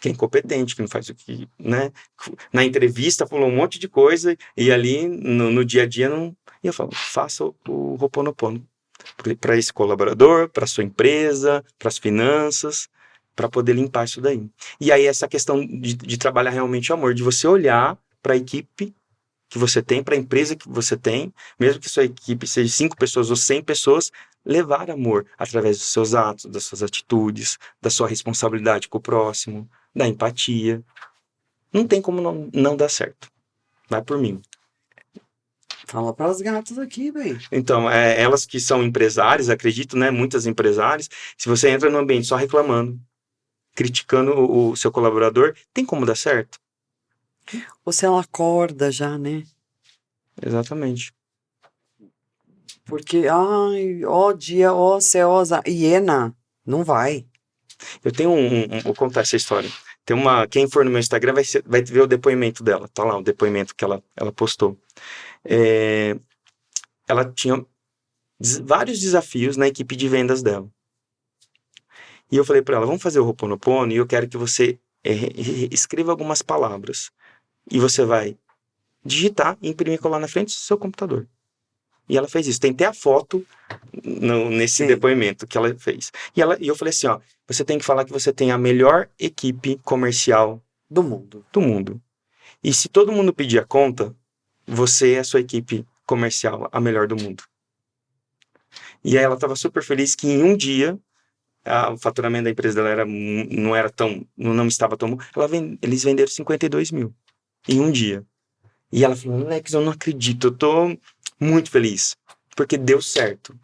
Que é incompetente, que não faz o que, né? Na entrevista falou um monte de coisa e ali no dia a dia não... E eu falo, faça o Ho'oponopono para esse colaborador, para sua empresa, para as finanças, para poder limpar isso daí. E aí essa questão de trabalhar realmente o amor, de você olhar para a equipe que você tem, para a empresa que você tem, mesmo que sua equipe seja 5 pessoas ou 100 pessoas, levar amor através dos seus atos, das suas atitudes, da sua responsabilidade com o próximo, da empatia. Não tem como não dar certo. Vai por mim. Fala para as gatas aqui, bem. Então, elas que são empresárias, acredito, né? Muitas empresárias, se você entra no ambiente só reclamando, criticando o seu colaborador, tem como dar certo? Ou se ela acorda já, né? Exatamente. Porque, ai, ó dia, ó céu, ó hiena, não vai. Eu tenho vou contar essa história. Tem quem for no meu Instagram vai ver o depoimento dela. Tá lá o depoimento que ela postou. Ela tinha vários desafios na equipe de vendas dela. E eu falei para ela, vamos fazer o Ho'oponopono e eu quero que você escreva algumas palavras. E você vai digitar e imprimir e colar na frente do seu computador. E ela fez isso. Tem até a foto nesse Sim. depoimento que ela fez. E eu falei assim, você tem que falar que você tem a melhor equipe comercial Do mundo. E se todo mundo pedir a conta, você é a sua equipe comercial, a melhor do mundo. E aí ela estava super feliz que em um dia o faturamento da empresa dela não estava tão bom. Eles venderam 52 mil em um dia. E ela falou, Alex, eu não acredito, eu tô muito feliz, porque deu certo.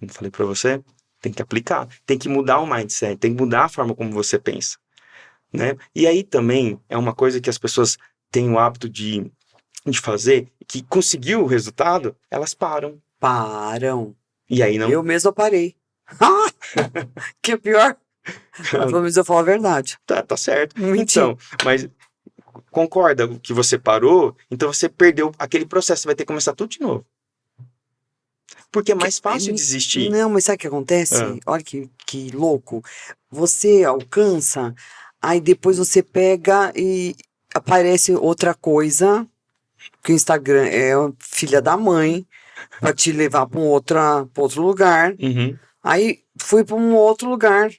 Não falei pra você? Tem que aplicar, tem que mudar o mindset, tem que mudar a forma como você pensa, né? E aí também é uma coisa que as pessoas têm o hábito de fazer, que conseguiu o resultado, elas param. Param. E aí não... Eu mesma parei. Que é pior. Pelo menos eu falo a verdade. Tá certo. Mentira. Então, mas concorda que você parou, então você perdeu aquele processo, você vai ter que começar tudo de novo. Porque é mais fácil desistir. Não, mas sabe o que acontece? Olha que louco. Você alcança, aí depois você pega e aparece outra coisa que o Instagram é filha da mãe pra te levar pra pra outro lugar. Uhum. Aí fui pra um outro lugar,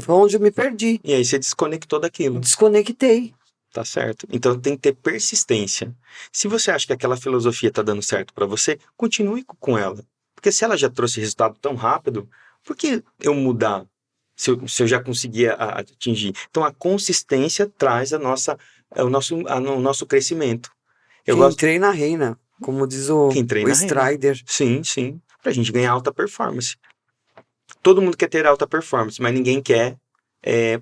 foi onde eu me perdi. E aí você desconectou daquilo. Desconectei. Tá certo? Então tem que ter persistência. Se você acha que aquela filosofia tá dando certo para você, continue com ela. Porque se ela já trouxe resultado tão rápido, por que eu mudar se eu já conseguia atingir? Então a consistência traz o nosso crescimento. Eu Quem gosto treina reina, como diz o quem treina reina. Strider. Sim, sim. Pra gente ganhar alta performance. Todo mundo quer ter alta performance, mas ninguém quer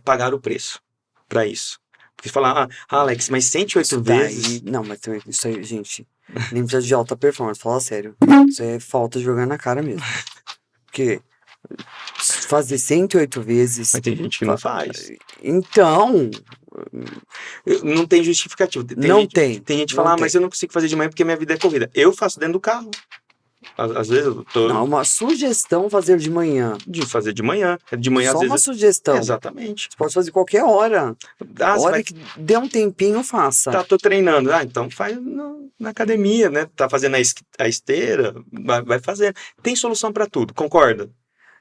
pagar o preço para isso. Porque falar, Alex, mas 108 Isso vezes. daí, não, mas também, isso aí, gente, nem precisa de alta performance, fala sério. Isso é falta de jogar na cara mesmo. Porque fazer 108 vezes. Mas tem gente que não faz. Então, Não tem justificativo. não tem. Tem gente que não fala, tem. mas eu não consigo fazer de manhã porque minha vida é corrida. Eu faço dentro do carro. Às vezes eu tô Não, uma sugestão fazer de manhã. de fazer de manhã. De manhã, Só às uma vezes. sugestão. Exatamente. Você pode fazer qualquer hora. Você Hora vai. que dê um tempinho, faça. Tô treinando. Então faz na academia, né? Tá fazendo a esteira, vai fazendo. Tem solução para tudo, concorda?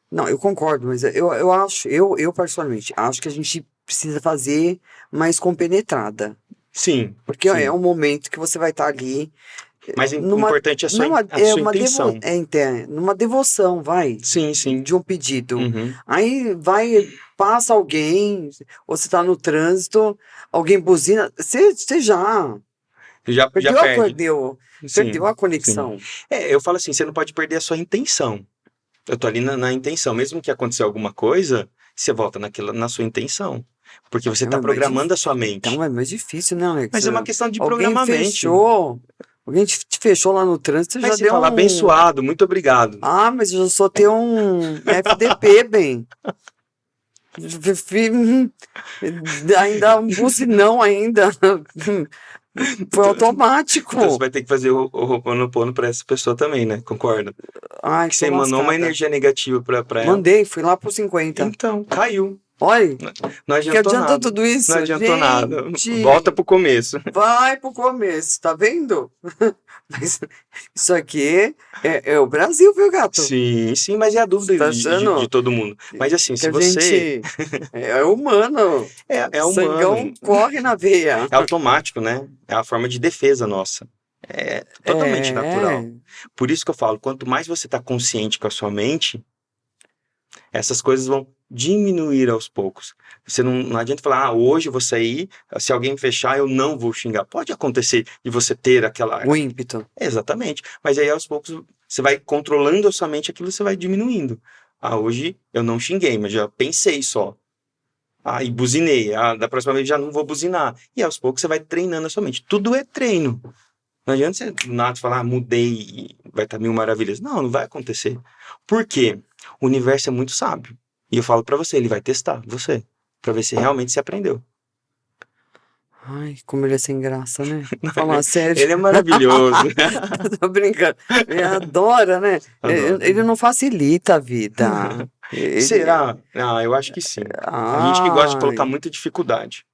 Não, eu concordo, mas eu acho, eu particularmente, acho que a gente precisa fazer mais compenetrada. Sim. Porque sim. é um momento que você vai estar ali. Mas o importante é a sua intenção. Numa devoção, vai. Sim, sim. De um pedido. Uhum. Aí passa alguém, ou você tá no trânsito, alguém buzina, você Já perde. Perdeu a conexão. Sim. Eu falo assim, você não pode perder a sua intenção. Eu tô ali na intenção. Mesmo que aconteça alguma coisa, você volta na sua intenção. Porque você tá programando a sua mente. Então é mais difícil, né, Alex? Mas é uma questão de programar a mente. Alguém te fechou lá no trânsito, Mas já você deu fala abençoado, muito obrigado. Ah, mas eu só tenho um FDP, bem. Ainda um buzinão ainda. Foi automático. Então você vai ter que fazer o Ho'oponopono pra essa pessoa também, né? Concorda? Ai, que você emanou uma energia negativa pra ela. Mandei, fui lá pro 50. Então, caiu. Olha, não adiantou nada. Tudo isso? Não adiantou nada. Gente, volta pro começo. Vai pro começo, tá vendo? Mas isso aqui é o Brasil, viu, gato? Sim, mas é a dúvida tá de todo mundo. Mas assim, se você... é humano. É humano. Sangão corre na veia. É automático, né? É a forma de defesa nossa. É totalmente natural. Por isso que eu falo, quanto mais você tá consciente com a sua mente, essas coisas vão diminuir aos poucos. Você não adianta falar, hoje eu vou sair, se alguém me fechar, eu não vou xingar. Pode acontecer de você ter aquela... O ímpeto. Exatamente. Mas aí aos poucos você vai controlando a sua mente, aquilo você vai diminuindo. Hoje eu não xinguei, mas já pensei só. E buzinei. Da próxima vez já não vou buzinar. E aos poucos você vai treinando a sua mente. Tudo é treino. Não adianta você do nada falar, mudei e vai estar mil maravilhas. Não vai acontecer. Por quê? O universo é muito sábio. E eu falo pra você, ele vai testar você. Pra ver se realmente você aprendeu. Ai, como ele é sem graça, né? Falar sério. Ele é maravilhoso. Tô brincando. Ele adora, né? Ele não facilita a vida. Será? Eu acho que sim. A gente que gosta de colocar muita dificuldade.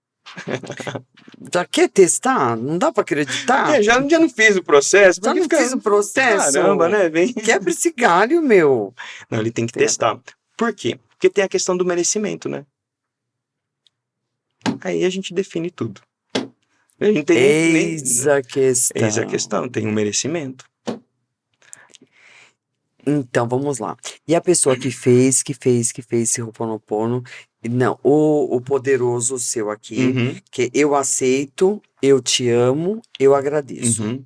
Já quer testar? Não dá pra acreditar? Já não fiz o processo. Já não fiz o processo? Caramba, né? Quebra esse galho, meu. Não, ele tem que testar. Por quê? Porque tem a questão do merecimento, né? Aí a gente define tudo. A gente tem Eis a questão. Eis a questão, tem um merecimento. Então, vamos lá. E a pessoa que fez esse Ho'oponopono, não, o poderoso seu aqui, que eu aceito, eu te amo, eu agradeço.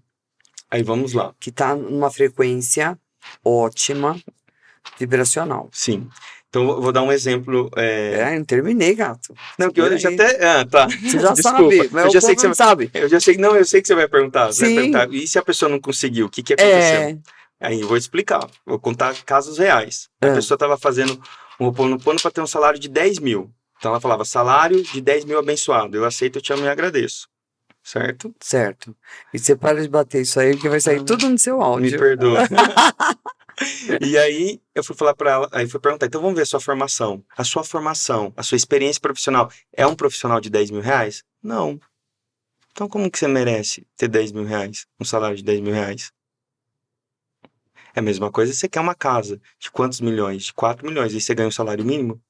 Aí vamos lá. Que tá numa frequência ótima, vibracional. Sim. Então, eu vou dar um exemplo. Não terminei, gato. Não, que eu já até... tá. Você já Desculpa. sabe, mas eu já sei que você sabe. Eu sei que você vai perguntar. Sim. Você vai perguntar, e se a pessoa não conseguiu, o que aconteceu? Aí eu vou explicar. Vou contar casos reais. A pessoa estava fazendo um Ho'oponopono para ter um salário de 10 mil. Então ela falava, salário de 10 mil abençoado. Eu aceito, eu te amo e agradeço. Certo? Certo. E você para de bater isso aí, que vai sair tudo no seu áudio. Me perdoa. E aí eu fui falar para ela, aí fui perguntar, então vamos ver a sua formação. A sua experiência profissional é um profissional de 10 mil reais? Não. Então como que você merece ter 10 mil reais? Um salário de 10 mil reais? É a mesma coisa se você quer uma casa de quantos milhões? De 4 milhões, aí você ganha um salário mínimo.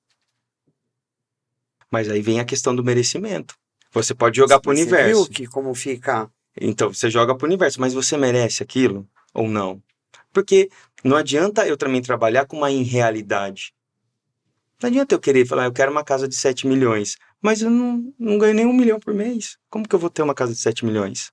Mas aí vem a questão do merecimento. Você pode jogar pro Mas você viu universo. que como fica? Então, você joga pro universo, mas você merece aquilo ou não? Porque não adianta eu também trabalhar com uma irrealidade. Não adianta eu querer falar, eu quero uma casa de 7 milhões, mas eu não ganho nem 1 milhão por mês. Como que eu vou ter uma casa de 7 milhões?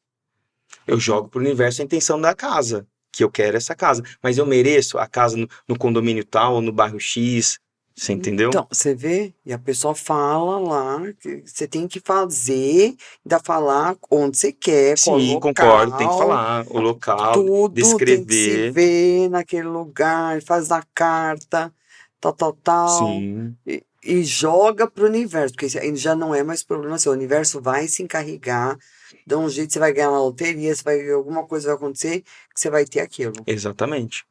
Eu jogo pro universo a intenção da casa, que eu quero essa casa. Mas eu mereço a casa no condomínio tal ou no bairro X, você entendeu? Então, você vê, e a pessoa fala lá que você tem que fazer, ainda falar onde você quer, qual Sim, concordo, tem que local, falar o local, tudo tem que se descrever. ver naquele lugar, faz a carta, tal, tal, tal, Sim, e joga pro universo, porque isso aí já não é mais problema seu. O universo vai se encarregar, de um jeito você vai ganhar na loteria, você vai, alguma coisa vai acontecer, que você vai ter aquilo. exatamente.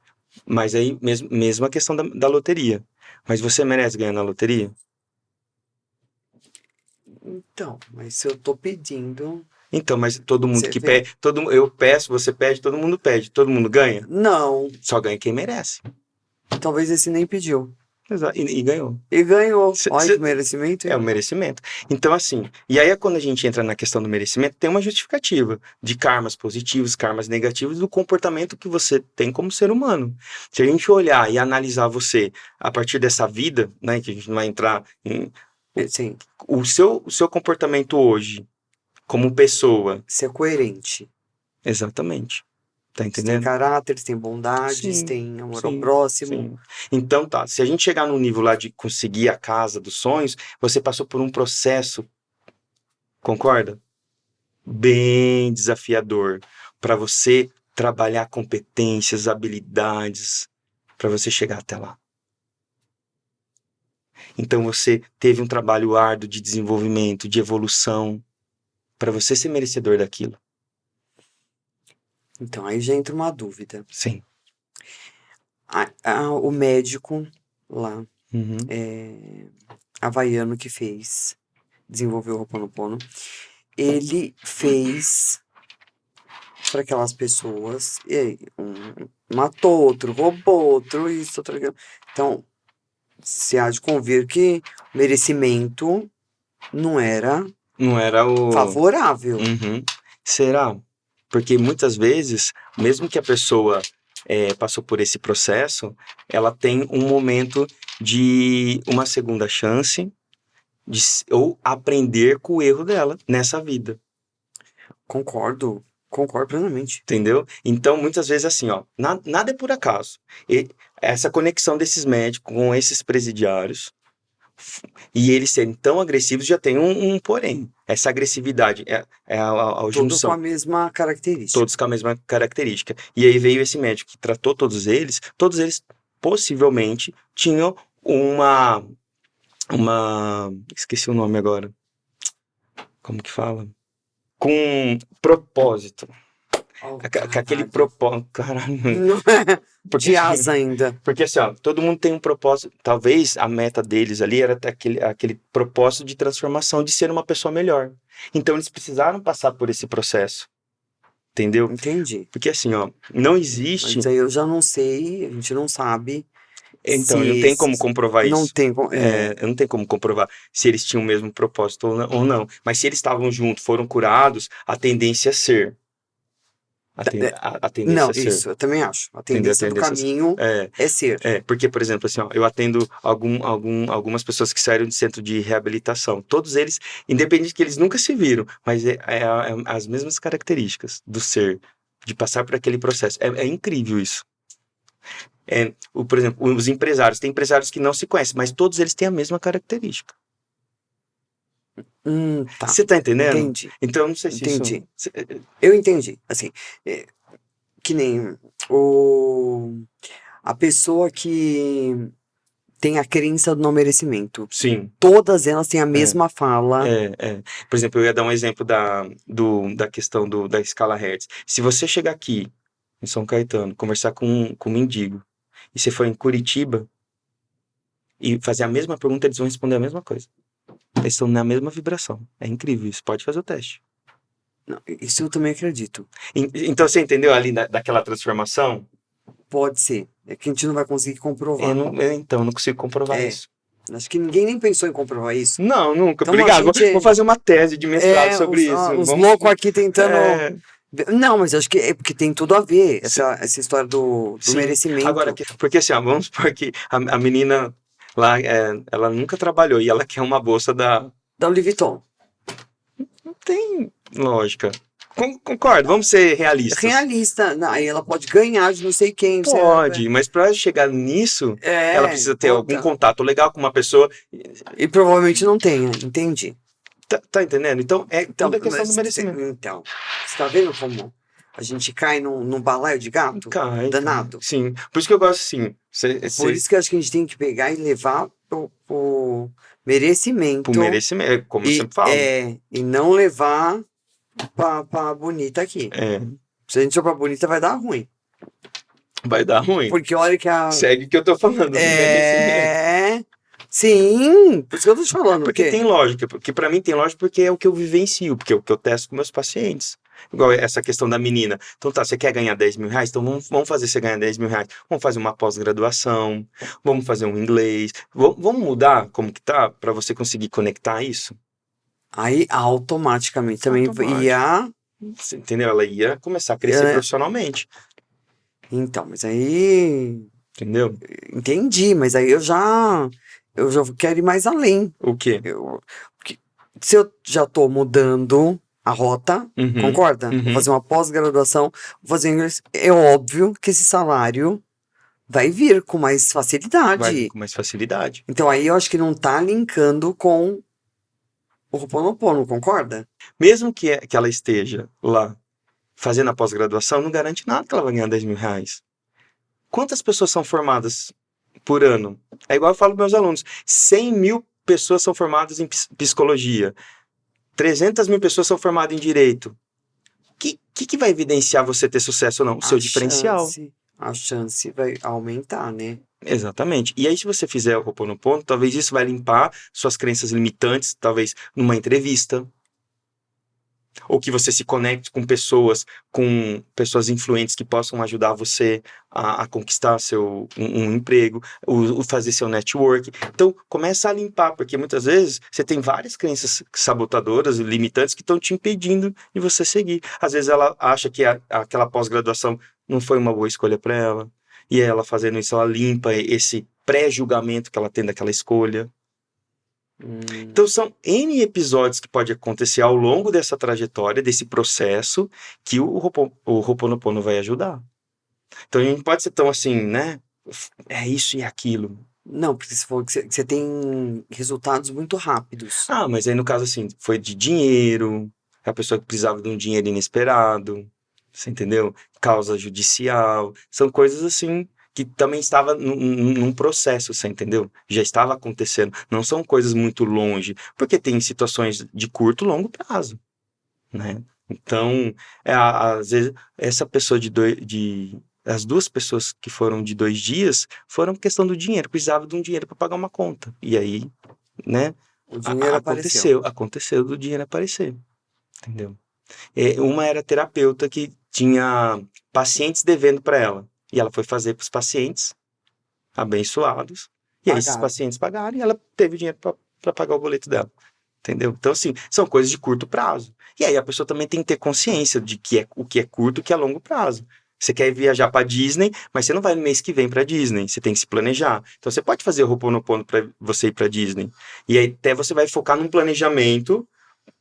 Mas aí, mesmo a questão da loteria. Mas você merece ganhar na loteria? Então, mas se eu tô pedindo, Então, mas todo mundo você que vê. pede, eu peço, você pede, todo mundo ganha? Não, Só ganha quem merece. talvez esse nem pediu. E ganhou. E ganhou. Cê- Olha que cê- merecimento, É o hein? merecimento. Então, assim, e aí é quando a gente entra na questão do merecimento, tem uma justificativa de karmas positivos, karmas negativos, do comportamento que você tem como ser humano. Se a gente olhar e analisar você a partir dessa vida, né, que a gente não vai entrar em Sim, o seu comportamento hoje, como pessoa, ser coerente. exatamente. Tá Você tem entendendo? caráter, você tem bondades, Sim, tem amor ao sim, próximo. sim. Então tá, se a gente chegar no nível lá de conseguir a casa dos sonhos, você passou por um processo, concorda? Bem desafiador para você trabalhar competências, habilidades, para você chegar até lá. Então você teve um trabalho árduo de desenvolvimento, de evolução, para você ser merecedor daquilo. Então, aí já entra uma dúvida. Sim. O médico lá, Uhum. havaiano que fez, desenvolveu o Ho'oponopono, ele fez para aquelas pessoas, e aí, matou outro, roubou outro, isso, outro aquilo. Então, se há de convir que merecimento não era Não era o. favorável. Uhum. Será? Porque muitas vezes, mesmo que a pessoa passou por esse processo, ela tem um momento de uma segunda chance ou aprender com o erro dela nessa vida. Concordo plenamente. Entendeu? Então, muitas vezes, assim, ó, nada é por acaso. Essa conexão desses médicos com esses presidiários e eles serem tão agressivos já tem um porém. Essa agressividade é a Tudo com junção, a mesma todos característica. com a mesma característica. E aí veio esse médico que tratou todos eles possivelmente tinham esqueci o nome agora. Como que fala? Com propósito. Oh, Com aquele caralho. propósito. Caralho. Não é Porque, de asa ainda. porque assim, ó, todo mundo tem um propósito. Talvez a meta deles ali era ter aquele propósito de transformação, de ser uma pessoa melhor. Então eles precisaram passar por esse processo. Entendeu? Entendi. Porque assim, ó, não Mas existe. aí eu já não sei, a gente não sabe se Então, não tem como esses. comprovar Não isso. tem. Não tem como comprovar se eles tinham o mesmo propósito ou não. Mas se eles estavam juntos, foram curados, a tendência é ser. A tendência Não, é ser. isso, eu também acho. A Entendeu? A tendência do tendência caminho é. é ser. Porque, por exemplo, assim, ó, eu atendo algumas pessoas que saíram de centro de reabilitação. Todos eles, independente que eles nunca se viram, mas é as mesmas características do ser, de passar por aquele processo. É incrível isso. Por exemplo, os empresários. Tem empresários que não se conhecem, mas todos eles têm a mesma característica. Tá. Você tá entendendo? Entendi. Então, eu não sei se isso. Entendi. Eu entendi. Assim, é, que nem o, a pessoa que tem a crença do não merecimento. Sim. Todas elas têm a É. mesma fala. Por exemplo, eu ia dar um exemplo da questão da escala Hertz. Se você chegar aqui em São Caetano, conversar com um mendigo, e você for em Curitiba e fazer a mesma pergunta, eles vão responder a mesma coisa. Eles estão na mesma vibração. É incrível isso. Pode fazer o teste. Não, isso eu também acredito. Então você entendeu ali daquela transformação? Pode ser. É que a gente não vai conseguir comprovar. Então, eu não consigo comprovar É, isso. acho que ninguém nem pensou em comprovar isso. Não, nunca. Então a Obrigado. Vou, gente vou fazer uma tese de mestrado sobre isso. os Vamos. loucos aqui tentando. É, Não, mas acho que é porque tem tudo a ver sim, essa história do sim. Agora, merecimento porque assim, ó, vamos supor que a menina lá, ela nunca trabalhou e ela quer uma bolsa da. da Louis Vuitton. Não tem lógica. Concordo, vamos ser realistas. Realista. Aí ela pode ganhar de não sei quem. Pode, mas para chegar nisso, ela precisa ter algum Puta. contato legal com uma pessoa. E provavelmente não tenha, entendi. Tá entendendo? Então, Então, tudo é questão do merecimento. então, você tá vendo como a gente cai num balaio de gato? Cai. Danado. Sim. Por isso que eu gosto assim. Por isso que eu acho que a gente tem que pegar e levar pro merecimento. Pro merecimento, como eu sempre falo. E não levar pra bonita aqui. Se a gente for pra bonita, vai dar ruim. Vai dar ruim. Porque olha que a. Segue o que eu tô falando. Do merecimento. Sim, por isso que eu tô te falando. Porque tem lógica. Porque pra mim tem lógica porque é o que eu vivencio, porque é o que eu testo com meus pacientes. Igual essa questão da menina. Então tá, você quer ganhar 10 mil reais? Então vamos fazer você ganhar 10 mil reais. Vamos fazer uma pós-graduação, vamos fazer um inglês. Vamos mudar como que tá pra você conseguir conectar isso? Aí automaticamente também ia. Você entendeu? Ela ia começar a crescer profissionalmente. Então, mas aí. Entendeu? Entendi, mas aí eu já quero ir mais além. O quê? Porque se eu já tô mudando a rota, concorda? Vou fazer uma pós-graduação, vou fazer inglês. É óbvio que esse salário vai vir com mais facilidade. Vai vir com mais facilidade. Então aí eu acho que não tá linkando com o Ho'oponopono, concorda? Mesmo que ela esteja lá fazendo a pós-graduação, não garante nada que ela vai ganhar 10 mil reais. Quantas pessoas são formadas por ano? É igual eu falo para meus alunos, 100 mil pessoas são formadas em psicologia, 300 mil pessoas são formadas em direito. O que vai evidenciar você ter sucesso ou não? O seu diferencial. A chance vai aumentar, né? Exatamente. E aí, se você fizer o Ho'oponopono, talvez isso vai limpar suas crenças limitantes, talvez numa entrevista, ou que você se conecte com pessoas influentes que possam ajudar você a conquistar um emprego, fazer seu network. Então, começa a limpar, porque muitas vezes você tem várias crenças sabotadoras e limitantes que estão te impedindo de você seguir. Às vezes ela acha que aquela pós-graduação não foi uma boa escolha para ela, e ela fazendo isso, ela limpa esse pré-julgamento que ela tem daquela escolha. Então são N episódios que pode acontecer ao longo dessa trajetória, desse processo, que o Ho'oponopono vai ajudar. Então a gente não pode ser tão assim, né? É isso e aquilo. Não, porque você falou que você tem resultados muito rápidos. Ah, mas aí no caso assim, foi de dinheiro, a pessoa que precisava de um dinheiro inesperado, você entendeu? Causa judicial, são coisas assim que também estava num processo, você entendeu? Já estava acontecendo. Não são coisas muito longe, porque tem situações de curto e longo prazo, né? Então, às vezes, essa pessoa as duas pessoas que foram de 2 dias foram questão do dinheiro, precisava de um dinheiro para pagar uma conta. E aí, né? O dinheiro Aconteceu do dinheiro aparecer, entendeu? Uma era terapeuta que tinha pacientes devendo para ela. E ela foi fazer para os pacientes abençoados. E aí esses pacientes pagaram e ela teve dinheiro para pagar o boleto dela. Entendeu? Então, assim, são coisas de curto prazo. E aí a pessoa também tem que ter consciência de o que é curto e o que é longo prazo. Você quer viajar para Disney, mas você não vai no mês que vem para Disney. Você tem que se planejar. Então, você pode fazer o Ho'oponopono para você ir para Disney. E aí até você vai focar num planejamento,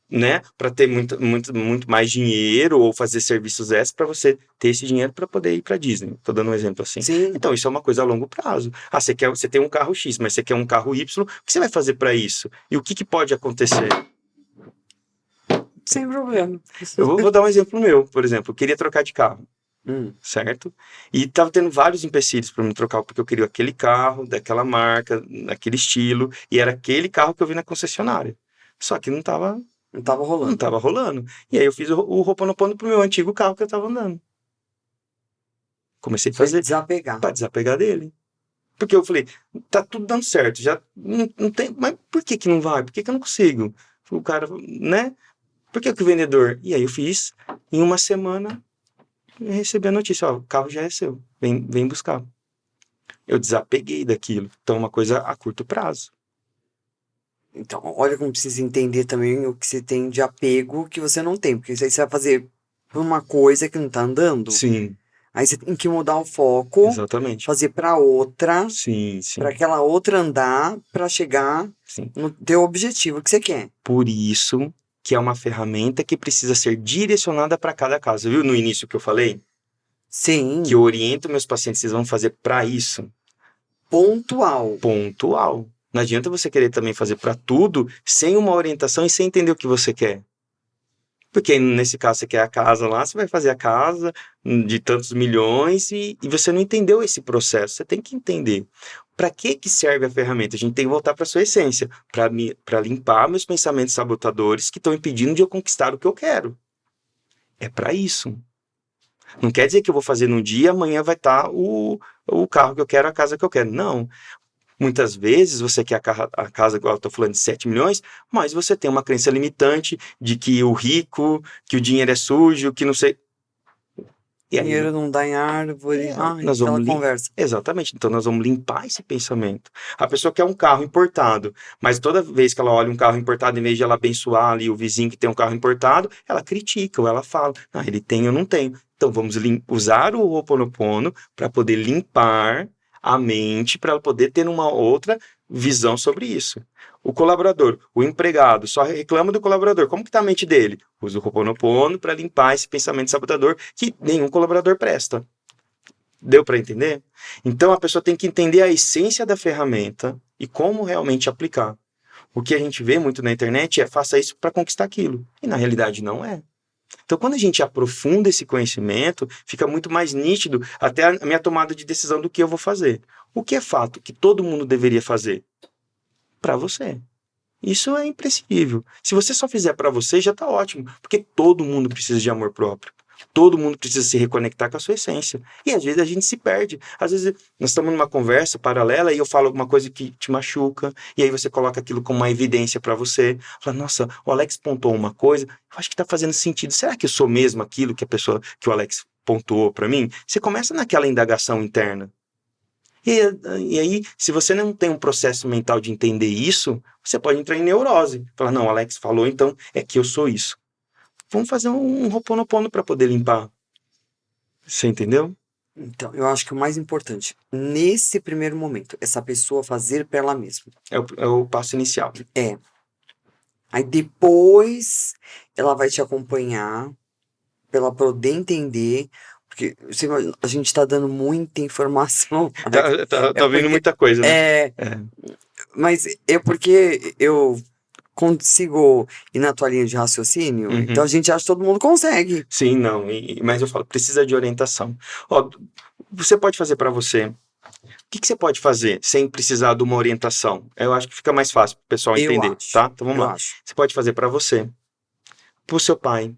né, para ter muito mais dinheiro ou fazer serviços extras para você ter esse dinheiro para poder ir para Disney. Tô dando um exemplo assim. Sim. Então, isso é uma coisa a longo prazo. Ah, você tem um carro X, mas você quer um carro Y, o que você vai fazer para isso? E o que pode acontecer? Sem problema. Eu vou dar um exemplo meu, por exemplo, eu queria trocar de carro. Certo? E tava tendo vários empecilhos para me trocar, porque eu queria aquele carro, daquela marca, daquele estilo, e era aquele carro que eu vi na concessionária. Só que não tava rolando. E aí eu fiz o Ho'oponopono pro meu antigo carro que eu tava andando. Comecei a fazer para desapegar dele. Porque eu falei, tá tudo dando certo, já não tem, mas por que não vai? Por que eu não consigo? O cara, né? Por que que o vendedor? E aí eu fiz, em uma semana, eu recebi a notícia, ó, o carro já é seu, vem buscar. Eu desapeguei daquilo. Então, uma coisa a curto prazo. Então, olha como precisa entender também o que você tem de apego que você não tem. Porque isso aí você vai fazer por uma coisa que não tá andando. Sim, Aí você tem que mudar o foco, exatamente. fazer pra outra, Sim, pra sim, aquela outra andar, pra chegar sim. no teu objetivo que você quer. Por isso que é uma ferramenta que precisa ser direcionada para cada caso. Viu no início que eu falei? Que eu Sim, oriento meus pacientes, vocês vão fazer para isso. pontual. Pontual. Não adianta você querer também fazer para tudo sem uma orientação e sem entender o que você quer. Porque nesse caso você quer a casa lá, você vai fazer a casa de tantos milhões e você não entendeu esse processo. Você tem que entender. Para que serve a ferramenta? A gente tem que voltar para sua essência, para limpar meus pensamentos sabotadores que estão impedindo de eu conquistar o que eu quero. É para isso. Não quer dizer que eu vou fazer num dia, amanhã vai estar o carro que eu quero, a casa que eu quero. Não. Muitas vezes você quer a casa, igual eu estou falando, de 7 milhões, mas você tem uma crença limitante de que o rico, que o dinheiro é sujo, que não sei. E aí Dinheiro não dá em árvore. Ai, nós aquela vamos conversa. Exatamente. Então nós vamos limpar esse pensamento. A pessoa quer um carro importado, mas toda vez que ela olha um carro importado, em vez de ela abençoar ali o vizinho que tem um carro importado, ela critica ou ela fala: ah, ele tem, eu não tenho. Então vamos usar o Ho'oponopono para poder limpar a mente, para ela poder ter uma outra visão sobre isso. O colaborador, o empregado, só reclama do colaborador. Como que está a mente dele? Usa o Ho'oponopono para limpar esse pensamento sabotador que nenhum colaborador presta. Deu para entender? Então a pessoa tem que entender a essência da ferramenta e como realmente aplicar. O que a gente vê muito na internet é faça isso para conquistar aquilo. E na realidade não é. Então, quando a gente aprofunda esse conhecimento, fica muito mais nítido até a minha tomada de decisão do que eu vou fazer. O que é fato que todo mundo deveria fazer? Para você. Isso é imprescindível. Se você só fizer para você, já está ótimo, porque todo mundo precisa de amor próprio. Todo mundo precisa se reconectar com a sua essência. E às vezes a gente se perde. Às vezes nós estamos numa conversa paralela e eu falo alguma coisa que te machuca, e aí você coloca aquilo como uma evidência para você. Fala, nossa, o Alex pontuou uma coisa, eu acho que está fazendo sentido. Será que eu sou mesmo aquilo que que o Alex pontuou para mim? Você começa naquela indagação interna. E aí, se você não tem um processo mental de entender isso, você pode entrar em neurose. Falar, não, o Alex falou, então é que eu sou isso. Vamos fazer um Ho'oponopono para poder limpar. Você entendeu? Então, eu acho que o mais importante, nesse primeiro momento, essa pessoa fazer pra ela mesma. É o passo inicial. É. Aí depois ela vai te acompanhar pra ela poder entender. Porque a gente tá dando muita informação. Tá vendo porque, muita coisa, né? é, mas é porque eu consigo ir na tua linha de raciocínio. Uhum. Então a gente acha que todo mundo consegue. Sim, não. Mas eu falo, precisa de orientação. Ó, você pode fazer para você. O que você pode fazer sem precisar de uma orientação? Eu acho que fica mais fácil para o pessoal Eu entender, acho. tá? Então vamos Eu lá. acho. Você pode fazer para você, para o seu pai,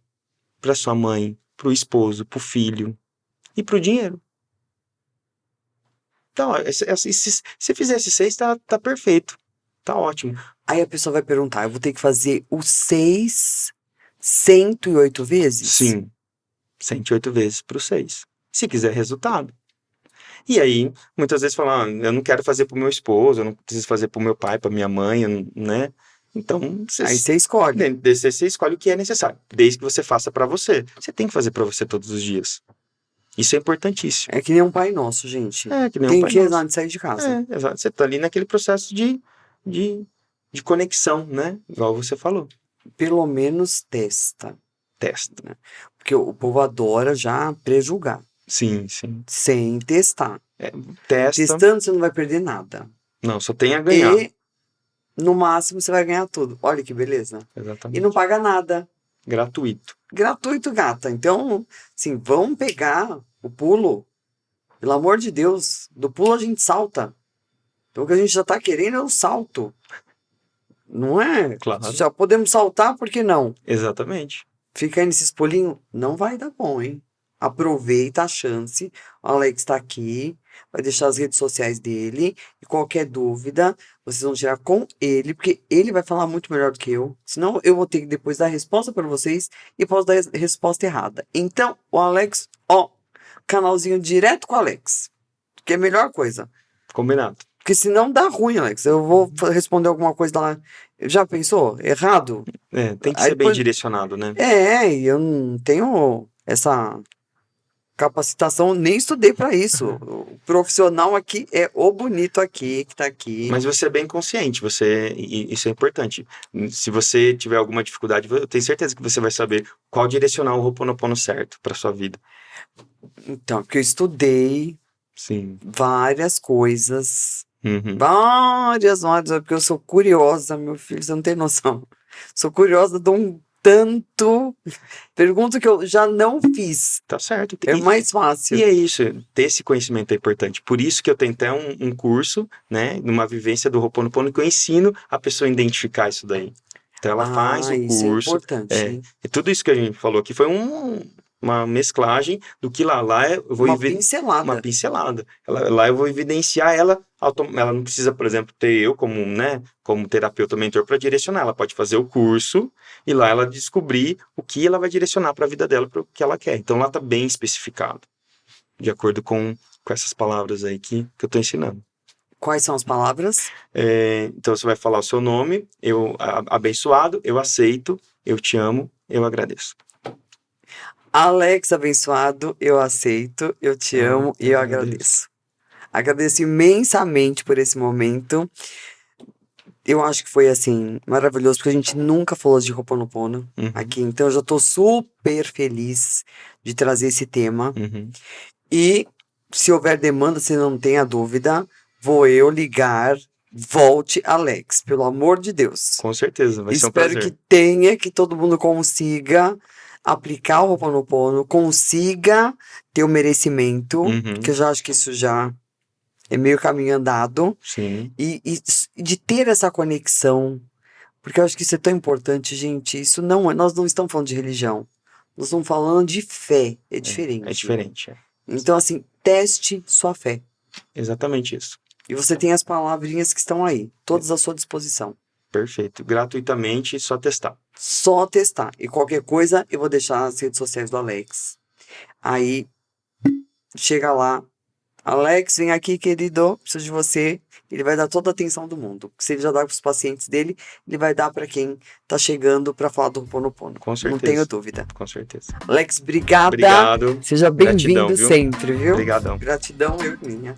para sua mãe, para o esposo, para o filho e para o dinheiro. Então, se você fizer esses 6, tá perfeito. Tá ótimo. Aí a pessoa vai perguntar: eu vou ter que fazer os 6 108 vezes? Sim. 108 vezes para o 6. Se quiser resultado. E aí, muitas vezes falam, eu não quero fazer pro meu esposo, eu não preciso fazer pro meu pai, pra minha mãe, né? Então, Aí você escolhe. dentro desse, você escolhe o que é necessário, desde que você faça para você. Você tem que fazer para você todos os dias. Isso é importantíssimo. É que nem um Pai Nosso, gente. É, que nem Tem um Pai que rezar Nosso. antes de sair de casa. É, exato. Você tá ali naquele processo de conexão, né? Igual você falou. Pelo menos testa. Testa. Porque o povo adora já prejulgar. Sim, sim. Sem testar. Testa. Testando, você não vai perder nada. Não, só tem a ganhar. E, no máximo, você vai ganhar tudo. Olha que beleza. Exatamente. E não paga nada. Gratuito. Gratuito, gata. Então, assim, vamos pegar o pulo. Pelo amor de Deus. Do pulo a gente salta. Então, o que a gente já tá querendo é um salto. Não é? Claro. Já podemos saltar, por que não? Exatamente. Fica aí nesses pulinhos, não vai dar bom, hein? Aproveita a chance. O Alex tá aqui. vai deixar as redes sociais dele. E qualquer dúvida, vocês vão tirar com ele, porque ele vai falar muito melhor do que eu. Senão eu vou ter que depois dar a resposta para vocês e posso dar a resposta errada. Então, o Alex, ó, canalzinho direto com o Alex. Que é a melhor coisa. Combinado. Porque senão dá ruim, Alex. Eu vou responder alguma coisa lá. Já pensou? Errado? Tem que Aí ser bem depois- direcionado, né? E eu não tenho essa capacitação, nem estudei para isso. O profissional aqui é o bonito aqui, que tá aqui. Mas você é bem consciente, isso é importante. Se você tiver alguma dificuldade, eu tenho certeza que você vai saber qual direcionar o Ho'oponopono certo para sua vida. Então, porque eu estudei Sim. várias coisas. Uhum. Várias, porque eu sou curiosa, meu filho, você não tem noção. Sou curiosa de um tanto. Pergunta que eu já não fiz. Tá certo. É mais fácil. E é isso, ter esse conhecimento é importante. Por isso que eu tenho até um curso, né, numa vivência do Ho'oponopono, que eu ensino a pessoa a identificar isso daí. Então ela faz o isso é curso. importante. E tudo isso que a gente falou aqui foi uma mesclagem do que lá eu vou Uma pincelada. uma pincelada. Lá eu vou evidenciar ela não precisa, por exemplo, ter eu como terapeuta mentor para direcionar. Ela pode fazer o curso e lá ela descobrir o que ela vai direcionar para a vida dela, para o que ela quer. Então lá está bem especificado, de acordo com essas palavras aí que eu estou ensinando. Quais são as palavras? Então você vai falar o seu nome, abençoado, eu aceito, eu te amo, eu agradeço. Alex abençoado, eu aceito, eu te amo e eu agradeço. Agradeço imensamente por esse momento. Eu acho que foi, assim, maravilhoso, porque a gente nunca falou de Ho'oponopono aqui. Então, eu já tô super feliz de trazer esse tema. E, se houver demanda, se não tenha dúvida, vou eu ligar. Volte, Alex, pelo amor de Deus. Com certeza, vai ser um Espero prazer. que todo mundo consiga aplicar o Ho'oponopono, consiga ter o merecimento, que eu já acho que isso já é meio caminho andado. Sim. E de ter essa conexão, porque eu acho que isso é tão importante, gente. Isso não nós não estamos falando de religião, nós estamos falando de fé, é diferente. É diferente. Então, assim, teste sua fé. Exatamente isso. E você tem as palavrinhas que estão aí, todas à sua disposição. Perfeito. Gratuitamente, só testar. Só testar. E qualquer coisa, eu vou deixar as redes sociais do Alex. Aí, chega lá. Alex, vem aqui, querido. Preciso de você. Ele vai dar toda a atenção do mundo. Se ele já dá para os pacientes dele, ele vai dar para quem tá chegando para falar do Ho'oponopono. Com certeza. Não tenho dúvida. Com certeza. Alex, obrigada. Obrigado. Seja bem-vindo Gratidão, viu? sempre, viu? Obrigadão. Gratidão, eu minha.